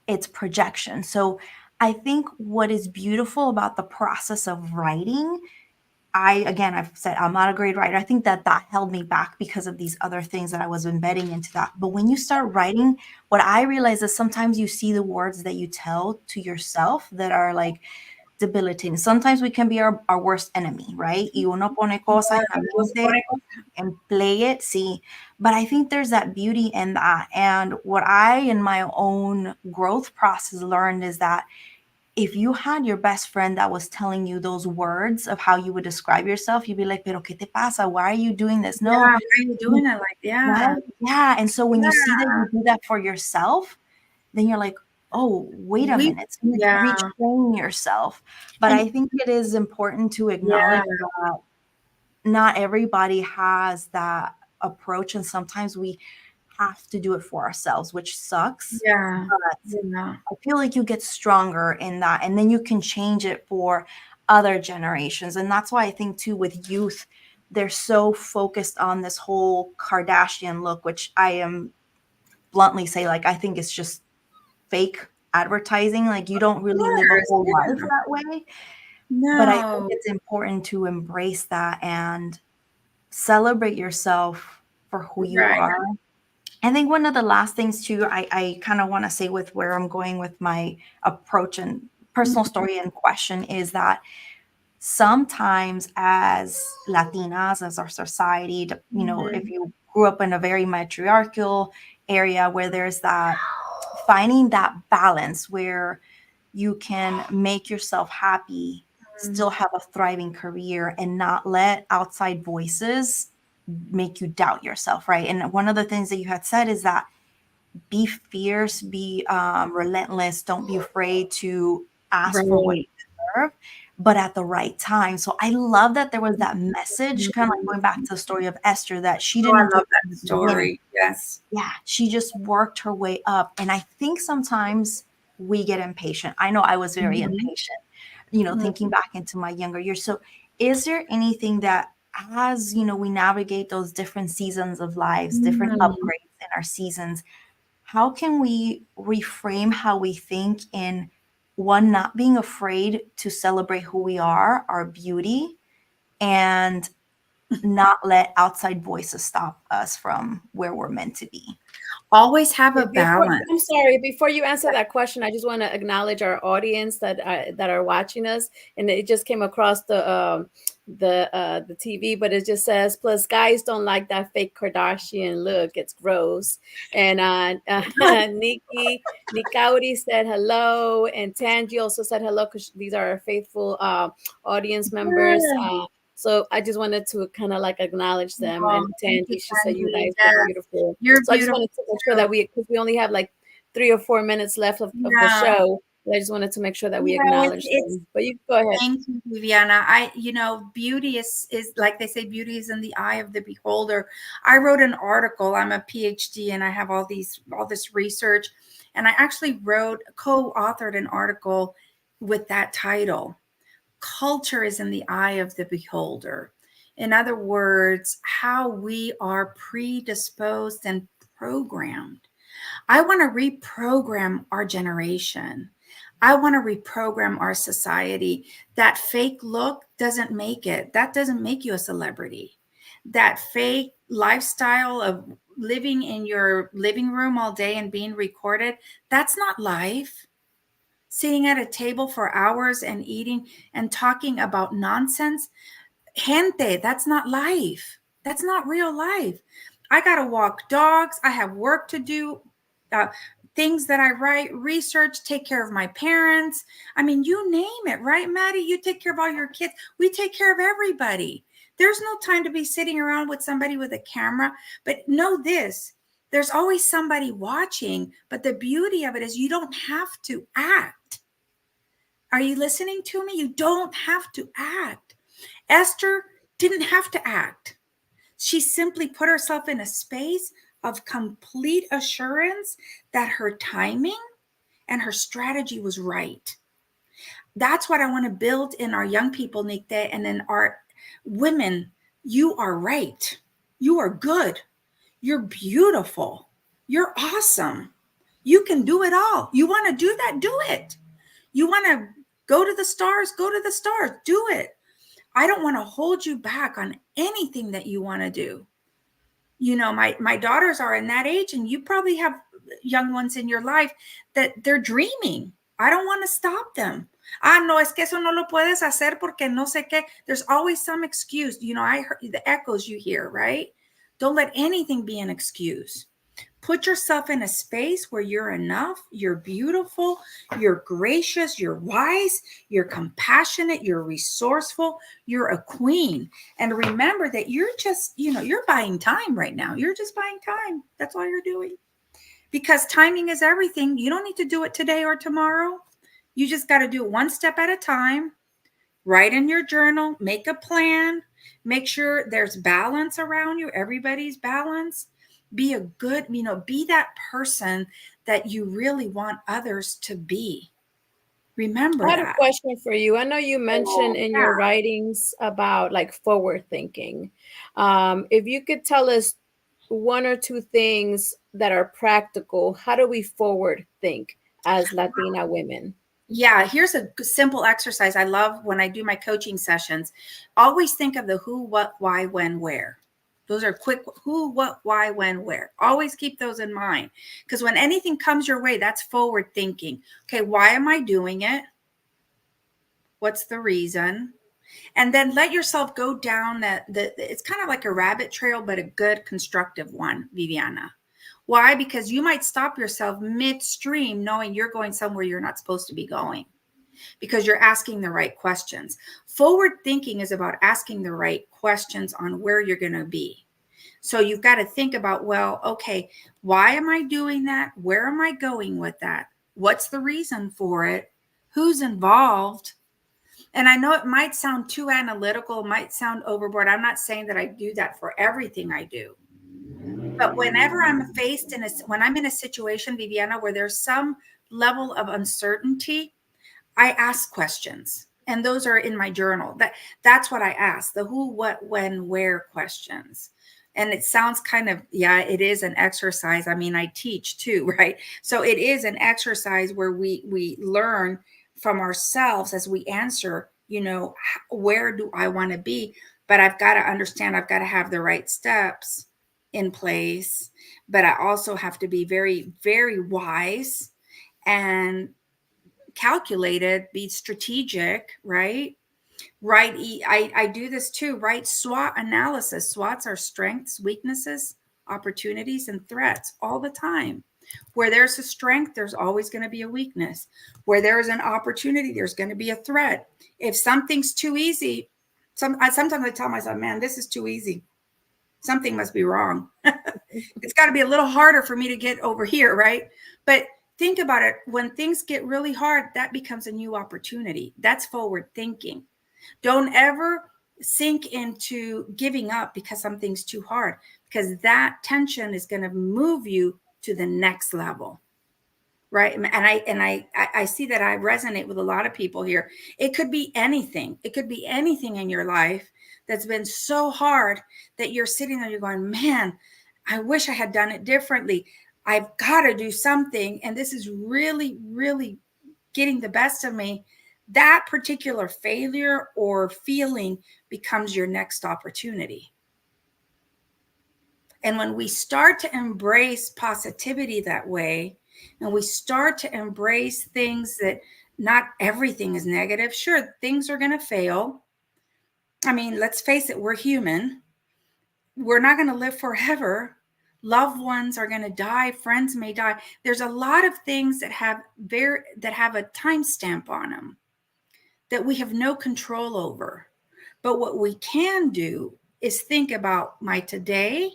it's projection. So I think what is beautiful about the process of writing, I've said I'm not a great writer. I think that held me back because of these other things that I was embedding into that. But when you start writing, what I realize is sometimes you see the words that you tell to yourself that are like debilitating. Sometimes we can be our worst enemy, right? Y uno pone cosas en la mente and play it, see. But I think there's that beauty in that. And what I, in my own growth process, learned is that if you had your best friend that was telling you those words of how you would describe yourself, you'd be like, pero ¿qué te pasa? Why are you doing this? No. Why are you doing it like that? Right? Yeah. And so when you see that you do that for yourself, then you're like, oh, wait a minute. So retrain yourself. But I think it is important to acknowledge that not everybody has that approach. And sometimes we have to do it for ourselves, which sucks. Yeah. But I feel like you get stronger in that, and then you can change it for other generations. And that's why I think too, with youth, they're so focused on this whole Kardashian look, which I am bluntly say, like, I think it's just fake. advertising. Like, you don't really live a whole life that way. But I think No. it's important to embrace that and celebrate yourself for who you Right. are. I think one of the last things too, I kind of want to say with where I'm going with my approach and personal story and question is that sometimes as Latinas, as our society, you know, if you grew up in a very matriarchal area where there's that finding that balance where you can make yourself happy, still have a thriving career, and not let outside voices make you doubt yourself, right? And one of the things that you had said is that be fierce, be relentless, don't be afraid to ask for what Right. you deserve, but at the right time. So I love that there was that message, kind of like going back to the story of Esther, that she Oh, I didn't do love it in that the beginning. story. Yes. Yeah, she just worked her way up. And I think sometimes we get impatient. I know I was very impatient, you know, thinking back into my younger years. So is there anything that as, you know, we navigate those different seasons of lives, different upgrades in our seasons, how can we reframe how we think in one, not being afraid to celebrate who we are, our beauty, and not let outside voices stop us from where we're meant to be? Always have a Before, balance. I'm sorry, before you answer that question, I just want to acknowledge our audience that are watching us, and it just came across the TV, but it just says, "Plus, guys don't like that fake Kardashian look; it's gross." And Nikki Nikaudi said hello, and Tangi also said hello because these are our faithful audience members. So I just wanted to kind of like acknowledge them. Oh, And thank you, Tangi, she said, "You Tangi. guys look Yes, beautiful." you're So I just beautiful wanted to make sure too. that because we only have like 3 or 4 minutes left of the Yeah. show. I just wanted to make sure that we You know, acknowledge them. But you go ahead. thank you, Viviana. You know, beauty is like they say, beauty is in the eye of the beholder. I wrote an article. I'm a PhD and I have all this research. And I actually co-authored an article with that title. Culture is in the eye of the beholder. In other words, how we are predisposed and programmed. I want to reprogram our generation. I want to reprogram our society. That fake look doesn't make it. That doesn't make you a celebrity. That fake lifestyle of living in your living room all day and being recorded, that's not life. Sitting at a table for hours and eating and talking about nonsense, gente, that's not life. That's not real life. I got to walk dogs. I have work to do, uh, things that I write, research, take care of my parents. I mean, you name it, right, Maddie? You take care of all your kids. We take care of everybody. There's no time to be sitting around with somebody with a camera. But know this, there's always somebody watching. But the beauty of it is you don't have to act. Are you listening to me? You don't have to act. Esther didn't have to act. She simply put herself in a space of complete assurance that her timing and her strategy was right. That's what I want to build in our young people, Nikte, and in our women. You are right. You are good. You're beautiful. You're awesome. You can do it all. You want to do that? Do it. You want to go to the stars? Go to the stars. Do it. I don't want to hold you back on anything that you want to do. You know, my daughters are in that age, and you probably have young ones in your life that they're dreaming. I don't want to stop them. Ah, no, es que eso no lo puedes hacer porque no sé qué. There's always some excuse. You know, I heard the echoes you hear, right? Don't let anything be an excuse. Put yourself in a space where you're enough, you're beautiful, you're gracious, you're wise, you're compassionate, you're resourceful, you're a queen. And remember that you're just, you know, you're buying time right now. You're just buying time. That's all you're doing. Because timing is everything. You don't need to do it today or tomorrow. You just got to do it one step at a time. Write in your journal, make a plan, make sure there's balance around you. Everybody's balanced. Be a good, you know, be that person that you really want others to be. Remember I had a that. question for you. I know you mentioned in Yeah. your writings about like forward thinking. If you could tell us one or two things that are practical, how do we forward think as Latina women? Yeah, here's a simple exercise I love when I do my coaching sessions. Always think of the who, what, why, when, where. Those are quick who, what, why, when, where. Always keep those in mind, because when anything comes your way, that's forward thinking. Okay, why am I doing it? What's the reason? And then let yourself go down it's kind of like a rabbit trail, but a good constructive one, Viviana. Why? Because you might stop yourself midstream knowing you're going somewhere you're not supposed to be going, because you're asking the right questions. Forward thinking is about asking the right questions on where you're going to be. So you've got to think about, well, okay, why am I doing that? Where am I going with that? What's the reason for it? Who's involved? And I know it might sound too analytical, might sound overboard. I'm not saying that I do that for everything I do. But whenever when I'm in a situation, Viviana, where there's some level of uncertainty, I ask questions. And those are in my journal. That's what I ask, the who, what, when, where questions. And it sounds kind of, yeah, it is an exercise. I mean, I teach too, right? So it is an exercise where we learn from ourselves as we answer, where do I want to be? But I've got to understand, I've got to have the right steps in place. But I also have to be very, very wise and calculated, be strategic, right? Right. I do this too, right? SWOT analysis. SWOTs are strengths, weaknesses, opportunities, and threats all the time. Where there's a strength, there's always going to be a weakness. Where there's an opportunity, there's going to be a threat. If something's too easy, sometimes I tell myself, man, this is too easy. Something must be wrong. It's got to be a little harder for me to get over here, right? But think about it. When things get really hard, that becomes a new opportunity. That's forward thinking. Don't ever sink into giving up because something's too hard, because that tension is going to move you to the next level. Right. And I see that I resonate with a lot of people here. It could be anything. It could be anything in your life that's been so hard that you're sitting there, you're going, man, I wish I had done it differently. I've got to do something. And this is really, really getting the best of me. That particular failure or feeling becomes your next opportunity. And when we start to embrace positivity that way, and we start to embrace things that not everything is negative. Sure, things are going to fail. I mean, let's face it, we're human. We're not going to live forever. Loved ones are going to die. Friends may die. There's a lot of things that have a timestamp on them that we have no control over. But what we can do is think about my today,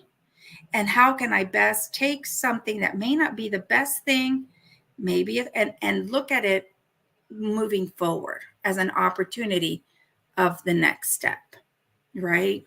and how can I best take something that may not be the best thing, maybe, and look at it moving forward as an opportunity of the next step, right?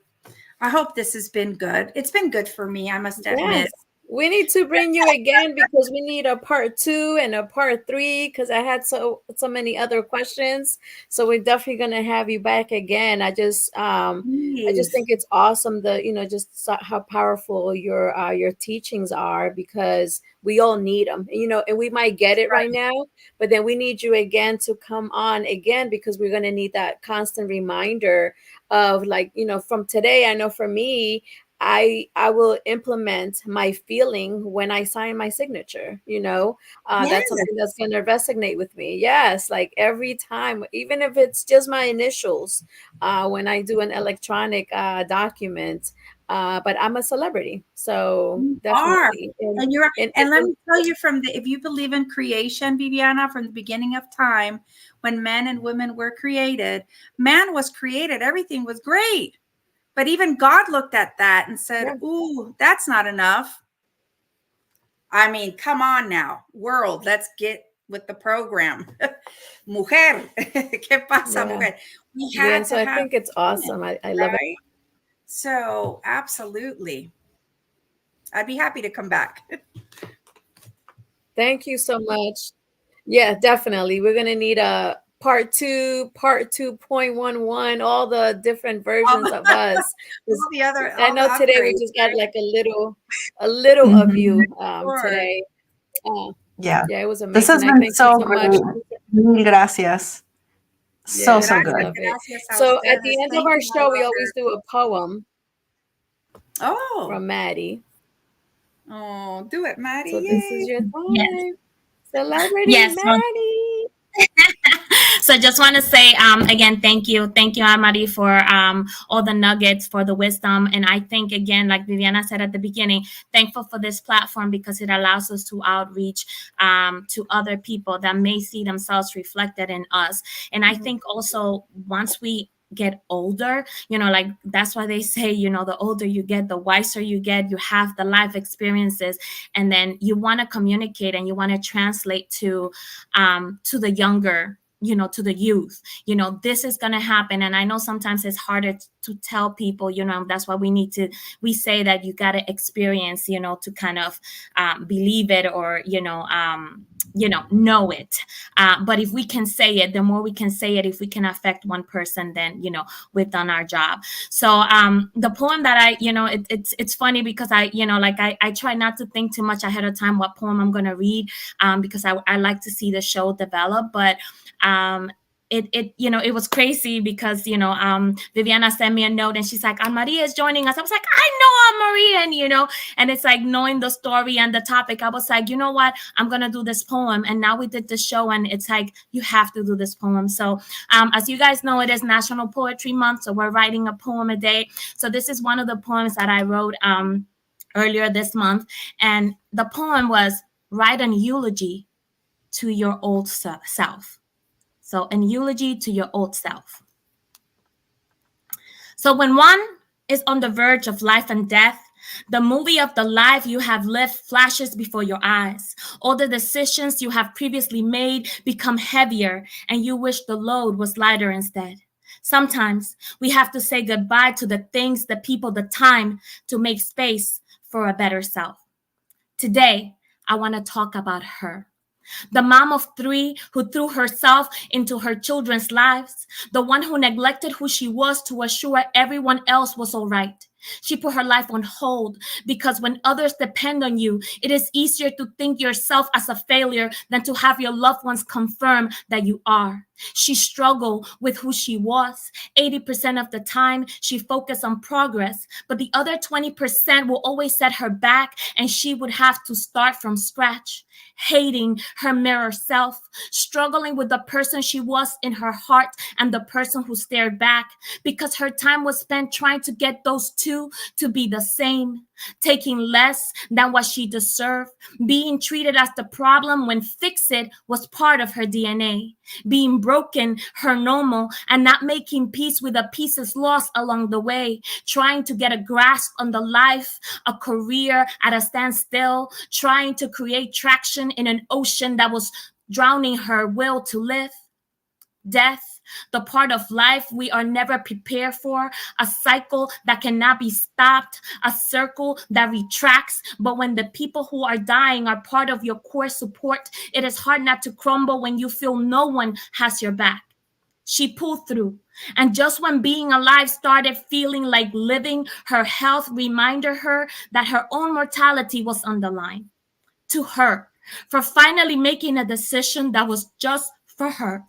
I hope this has been good. It's been good for me, I must admit. Yes. We need to bring you again, because we need a part 2 and a part 3, because I had so many other questions. So we're definitely going to have you back again. I just think it's awesome just how powerful your teachings are, because we all need them, and we might get it right now, but then we need you again to come on again, because we're going to need that constant reminder of, like, from today. I know for me, I will implement my feeling when I sign my signature. Yes. That's something that's going to resonate with me. Yes, like every time, even if it's just my initials, when I do an electronic document. But I'm a celebrity, so definitely. And you're, and let me tell you, if you believe in creation, Viviana, from the beginning of time, when men and women were created, man was created, everything was great. But even God looked at that and said, ooh, that's not enough. I mean, come on now, world, let's get with the program. Mujer, ¿qué pasa, mujer? We had so I think it's awesome. I love it. So absolutely. I'd be happy to come back. Thank you so much. Yeah, definitely. We're going to need a part 2, part 2.11, all the different versions of us. I know today we just got like a little of you today. Yeah. Yeah, it was This has amazing. I been thank you so so great. much. Mil gracias. So, Yes, so I good. love it. Gracias a So at the ustedes. end of Thank our you, my show, we always daughter. do a poem Oh, from Maddie. oh, do it, Maddie. So this is Yay. your Yes. time. Celebrity Yes. Well, Maddie. so I just want to say again, thank you, Almarie, for all the nuggets, for the wisdom, and I think again, like Viviana said at the beginning, thankful for this platform because it allows us to outreach to other people that may see themselves reflected in us. And I think also once we get older, like that's why they say, the older you get, the wiser you get, you have the life experiences, and then you want to communicate and you want to translate to the younger, to the youth, this is going to happen. And I know sometimes it's harder to tell people, that's why we say that you got to experience, to kind of believe it, or know it. But if we can say it, the more we can say it, if we can affect one person, then we've done our job. So the poem that it's funny because I try not to think too much ahead of time what poem I'm going to read, because I like to see the show develop. But it was crazy because Viviana sent me a note and she's like, Almarie is joining us. I was like, I know Almarie, and it's like knowing the story and the topic, I was like, you know what, I'm gonna do this poem. And now we did the show and it's like, you have to do this poem. So as you guys know, it is National Poetry Month, so we're writing a poem a day. So this is one of the poems that I wrote earlier this month, and the poem was write an eulogy to your old self. So an eulogy to your old self. So when one is on the verge of life and death, the movie of the life you have lived flashes before your eyes. All the decisions you have previously made become heavier, and you wish the load was lighter instead. Sometimes we have to say goodbye to the things, the people, the time to make space for a better self. Today, I want to talk about her. The mom of 3 who threw herself into her children's lives, the one who neglected who she was to assure everyone else was all right. She put her life on hold because when others depend on you, it is easier to think yourself as a failure than to have your loved ones confirm that you are. She struggled with who she was. 80% of the time, she focused on progress, but the other 20% will always set her back, and she would have to start from scratch. Hating her mirror self, struggling with the person she was in her heart and the person who stared back, because her time was spent trying to get those two to be the same, taking less than what she deserved, being treated as the problem when fix it was part of her DNA, being broken her normal, and not making peace with the pieces lost along the way, trying to get a grasp on the life, a career at a standstill, trying to create traction in an ocean that was drowning her will to live. Death, the part of life we are never prepared for, a cycle that cannot be stopped, a circle that retracts. But when the people who are dying are part of your core support, it is hard not to crumble when you feel no one has your back. She pulled through. And just when being alive started feeling like living, her health reminded her that her own mortality was on the line. To her, for finally making a decision that was just for her,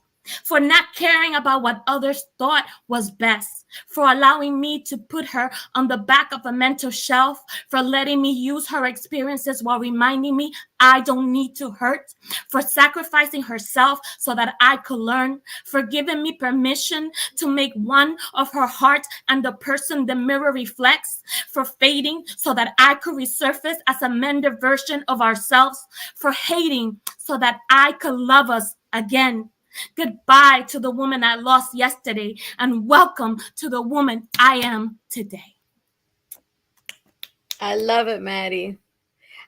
for not caring about what others thought was best, for allowing me to put her on the back of a mental shelf, for letting me use her experiences while reminding me I don't need to hurt, for sacrificing herself so that I could learn, for giving me permission to make one of her heart and the person the mirror reflects, for fading so that I could resurface as a mended version of ourselves, for hating so that I could love us again. Goodbye to the woman I lost yesterday, and welcome to the woman I am today. I love it, Maddie.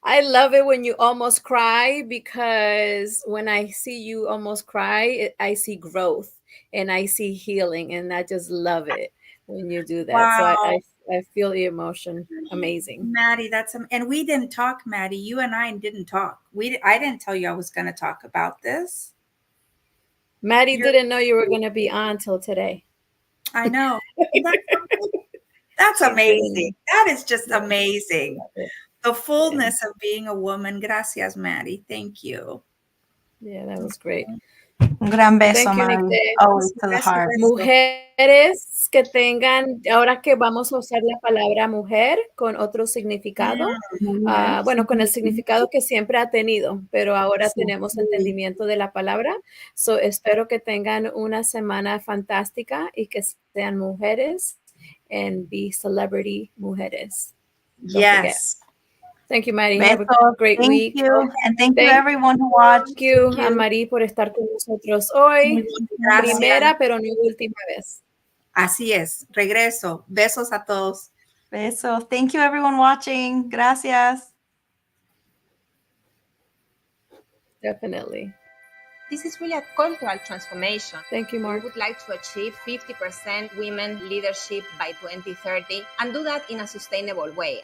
I love it when you almost cry, because when I see you almost cry, I see growth and I see healing, and I just love it when you do that. So Wow. I feel the emotion. Amazing. Maddie, and we didn't talk, Maddie. You and I didn't talk. I didn't tell you I was going to talk about this. Maddie didn't know you were going to be on till today. I know. That's amazing. That is just amazing. the fullness of being a woman. Gracias, Maddie. Thank you. Yeah, that was great. Un gran beso, Thank you, Maddie. Nicte. Always to the Beso, heart. beso. Mujeres que tengan, ahora que vamos a usar la palabra mujer con otro significado, bueno, con el significado que siempre ha tenido, pero ahora tenemos entendimiento de la palabra. So, espero que tengan una semana fantástica y que sean mujeres and be celebrity mujeres. Don't forget. Yes. Thank you, Maddie. Have a Besos. great Thank week. you. And thank you Thank everyone who watched. Thank you, Thank you. Anmarie, por estar con nosotros hoy. Gracias. Primera, pero no última vez. Así es. Regreso. Besos a todos. Besos. Thank you everyone watching. Gracias. Definitely. This is really a cultural transformation. Thank you, We Mark. would like to achieve 50% women leadership by 2030 and do that in a sustainable way.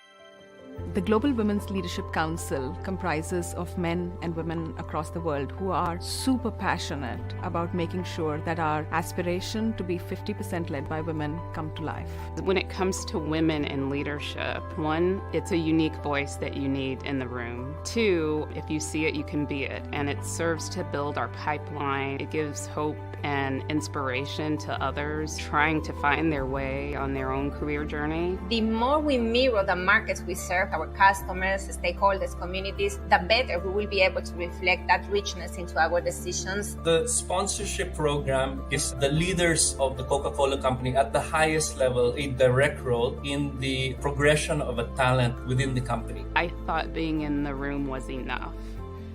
The Global Women's Leadership Council comprises of men and women across the world who are super passionate about making sure that our aspiration to be 50% led by women come to life. When it comes to women in leadership, one, it's a unique voice that you need in the room. Two, if you see it, you can be it. And it serves to build our pipeline. It gives hope and inspiration to others trying to find their way on their own career journey. The more we mirror the markets we serve, our customers, stakeholders, communities, the better we will be able to reflect that richness into our decisions. The sponsorship program gives the leaders of the Coca-Cola Company at the highest level a direct role in the progression of a talent within the company. I thought being in the room was enough.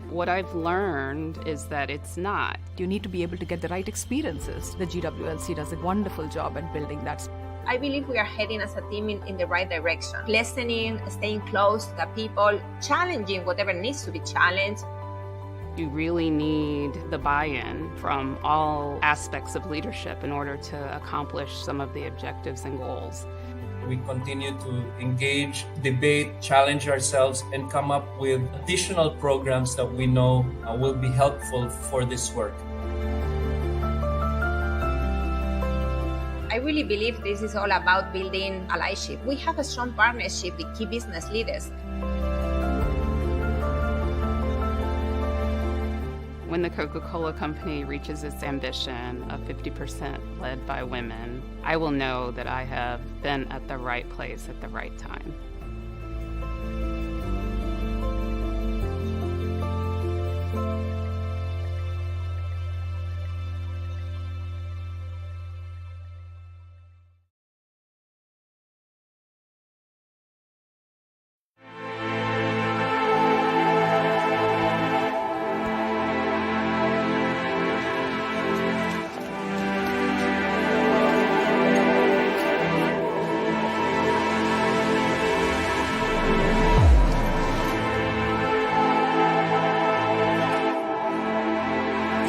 What I've learned is that it's not. You need to be able to get the right experiences. The GWLC does a wonderful job at building that. I believe we are heading as a team in the right direction. Listening, staying close to the people, challenging whatever needs to be challenged. You really need the buy-in from all aspects of leadership in order to accomplish some of the objectives and goals. We continue to engage, debate, challenge ourselves, and come up with additional programs that we know will be helpful for this work. I really believe this is all about building allyship. We have a strong partnership with key business leaders. When the Coca-Cola Company reaches its ambition of 50% led by women, I will know that I have been at the right place at the right time.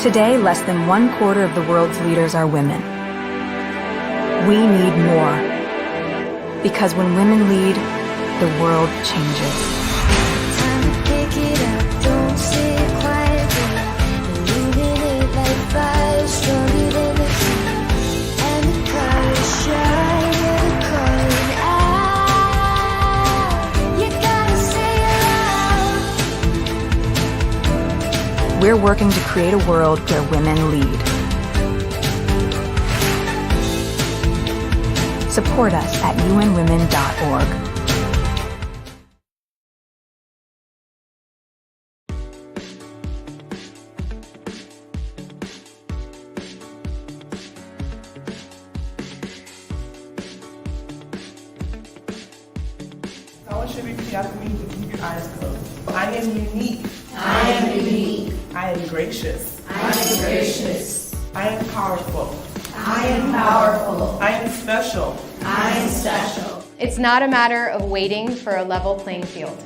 Today, less than 1/4 of the world's leaders are women. We need more. Because when women lead, the world changes. Time to pick it up, don't sit quietly. Believing it like fire, stronger than the heat. And the colors shine, and the calling out. You gotta say it loud. We're working to create a world where women lead. Support us at unwomen.org. Should repeat after me with your eyes closed. I am unique. I am unique. I am gracious. I am gracious. I am powerful. I am powerful. I am special. I am special. It's not a matter of waiting for a level playing field.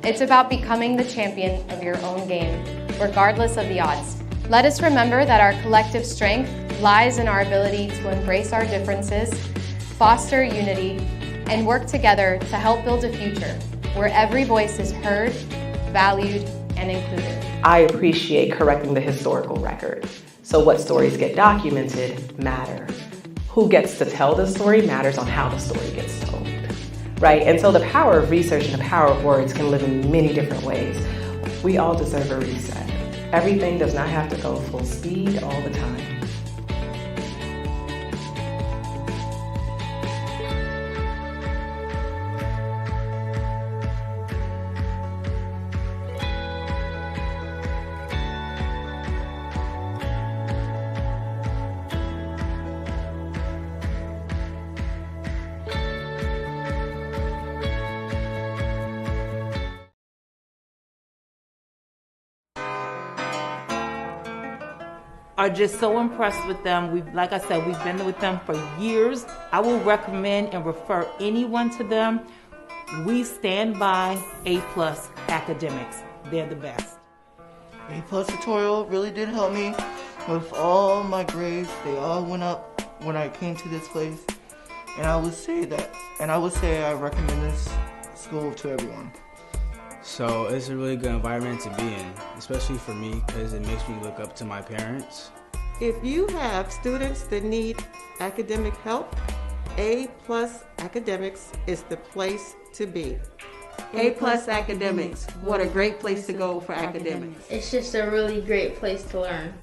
It's about becoming the champion of your own game, regardless of the odds. Let us remember that our collective strength lies in our ability to embrace our differences, foster unity, and work together to help build a future where every voice is heard, valued, and included. I appreciate correcting the historical record. So what stories get documented matter. Who gets to tell the story matters on how the story gets told. right? And so the power of research and the power of words can live in many different ways. We all deserve a reset. Everything does not have to go full speed all the time. Are just so impressed with them. Like I said, we've been with them for years. I will recommend and refer anyone to them. We stand by A+ academics. They're the best. A+ tutorial really did help me with all my grades. They all went up when I came to this place. And I would say I recommend this school to everyone. So it's a really good environment to be in, especially for me because it makes me look up to my parents. If you have students that need academic help, A+ Academics is the place to be. A+ Academics, what a great place to go for academics. It's just a really great place to learn.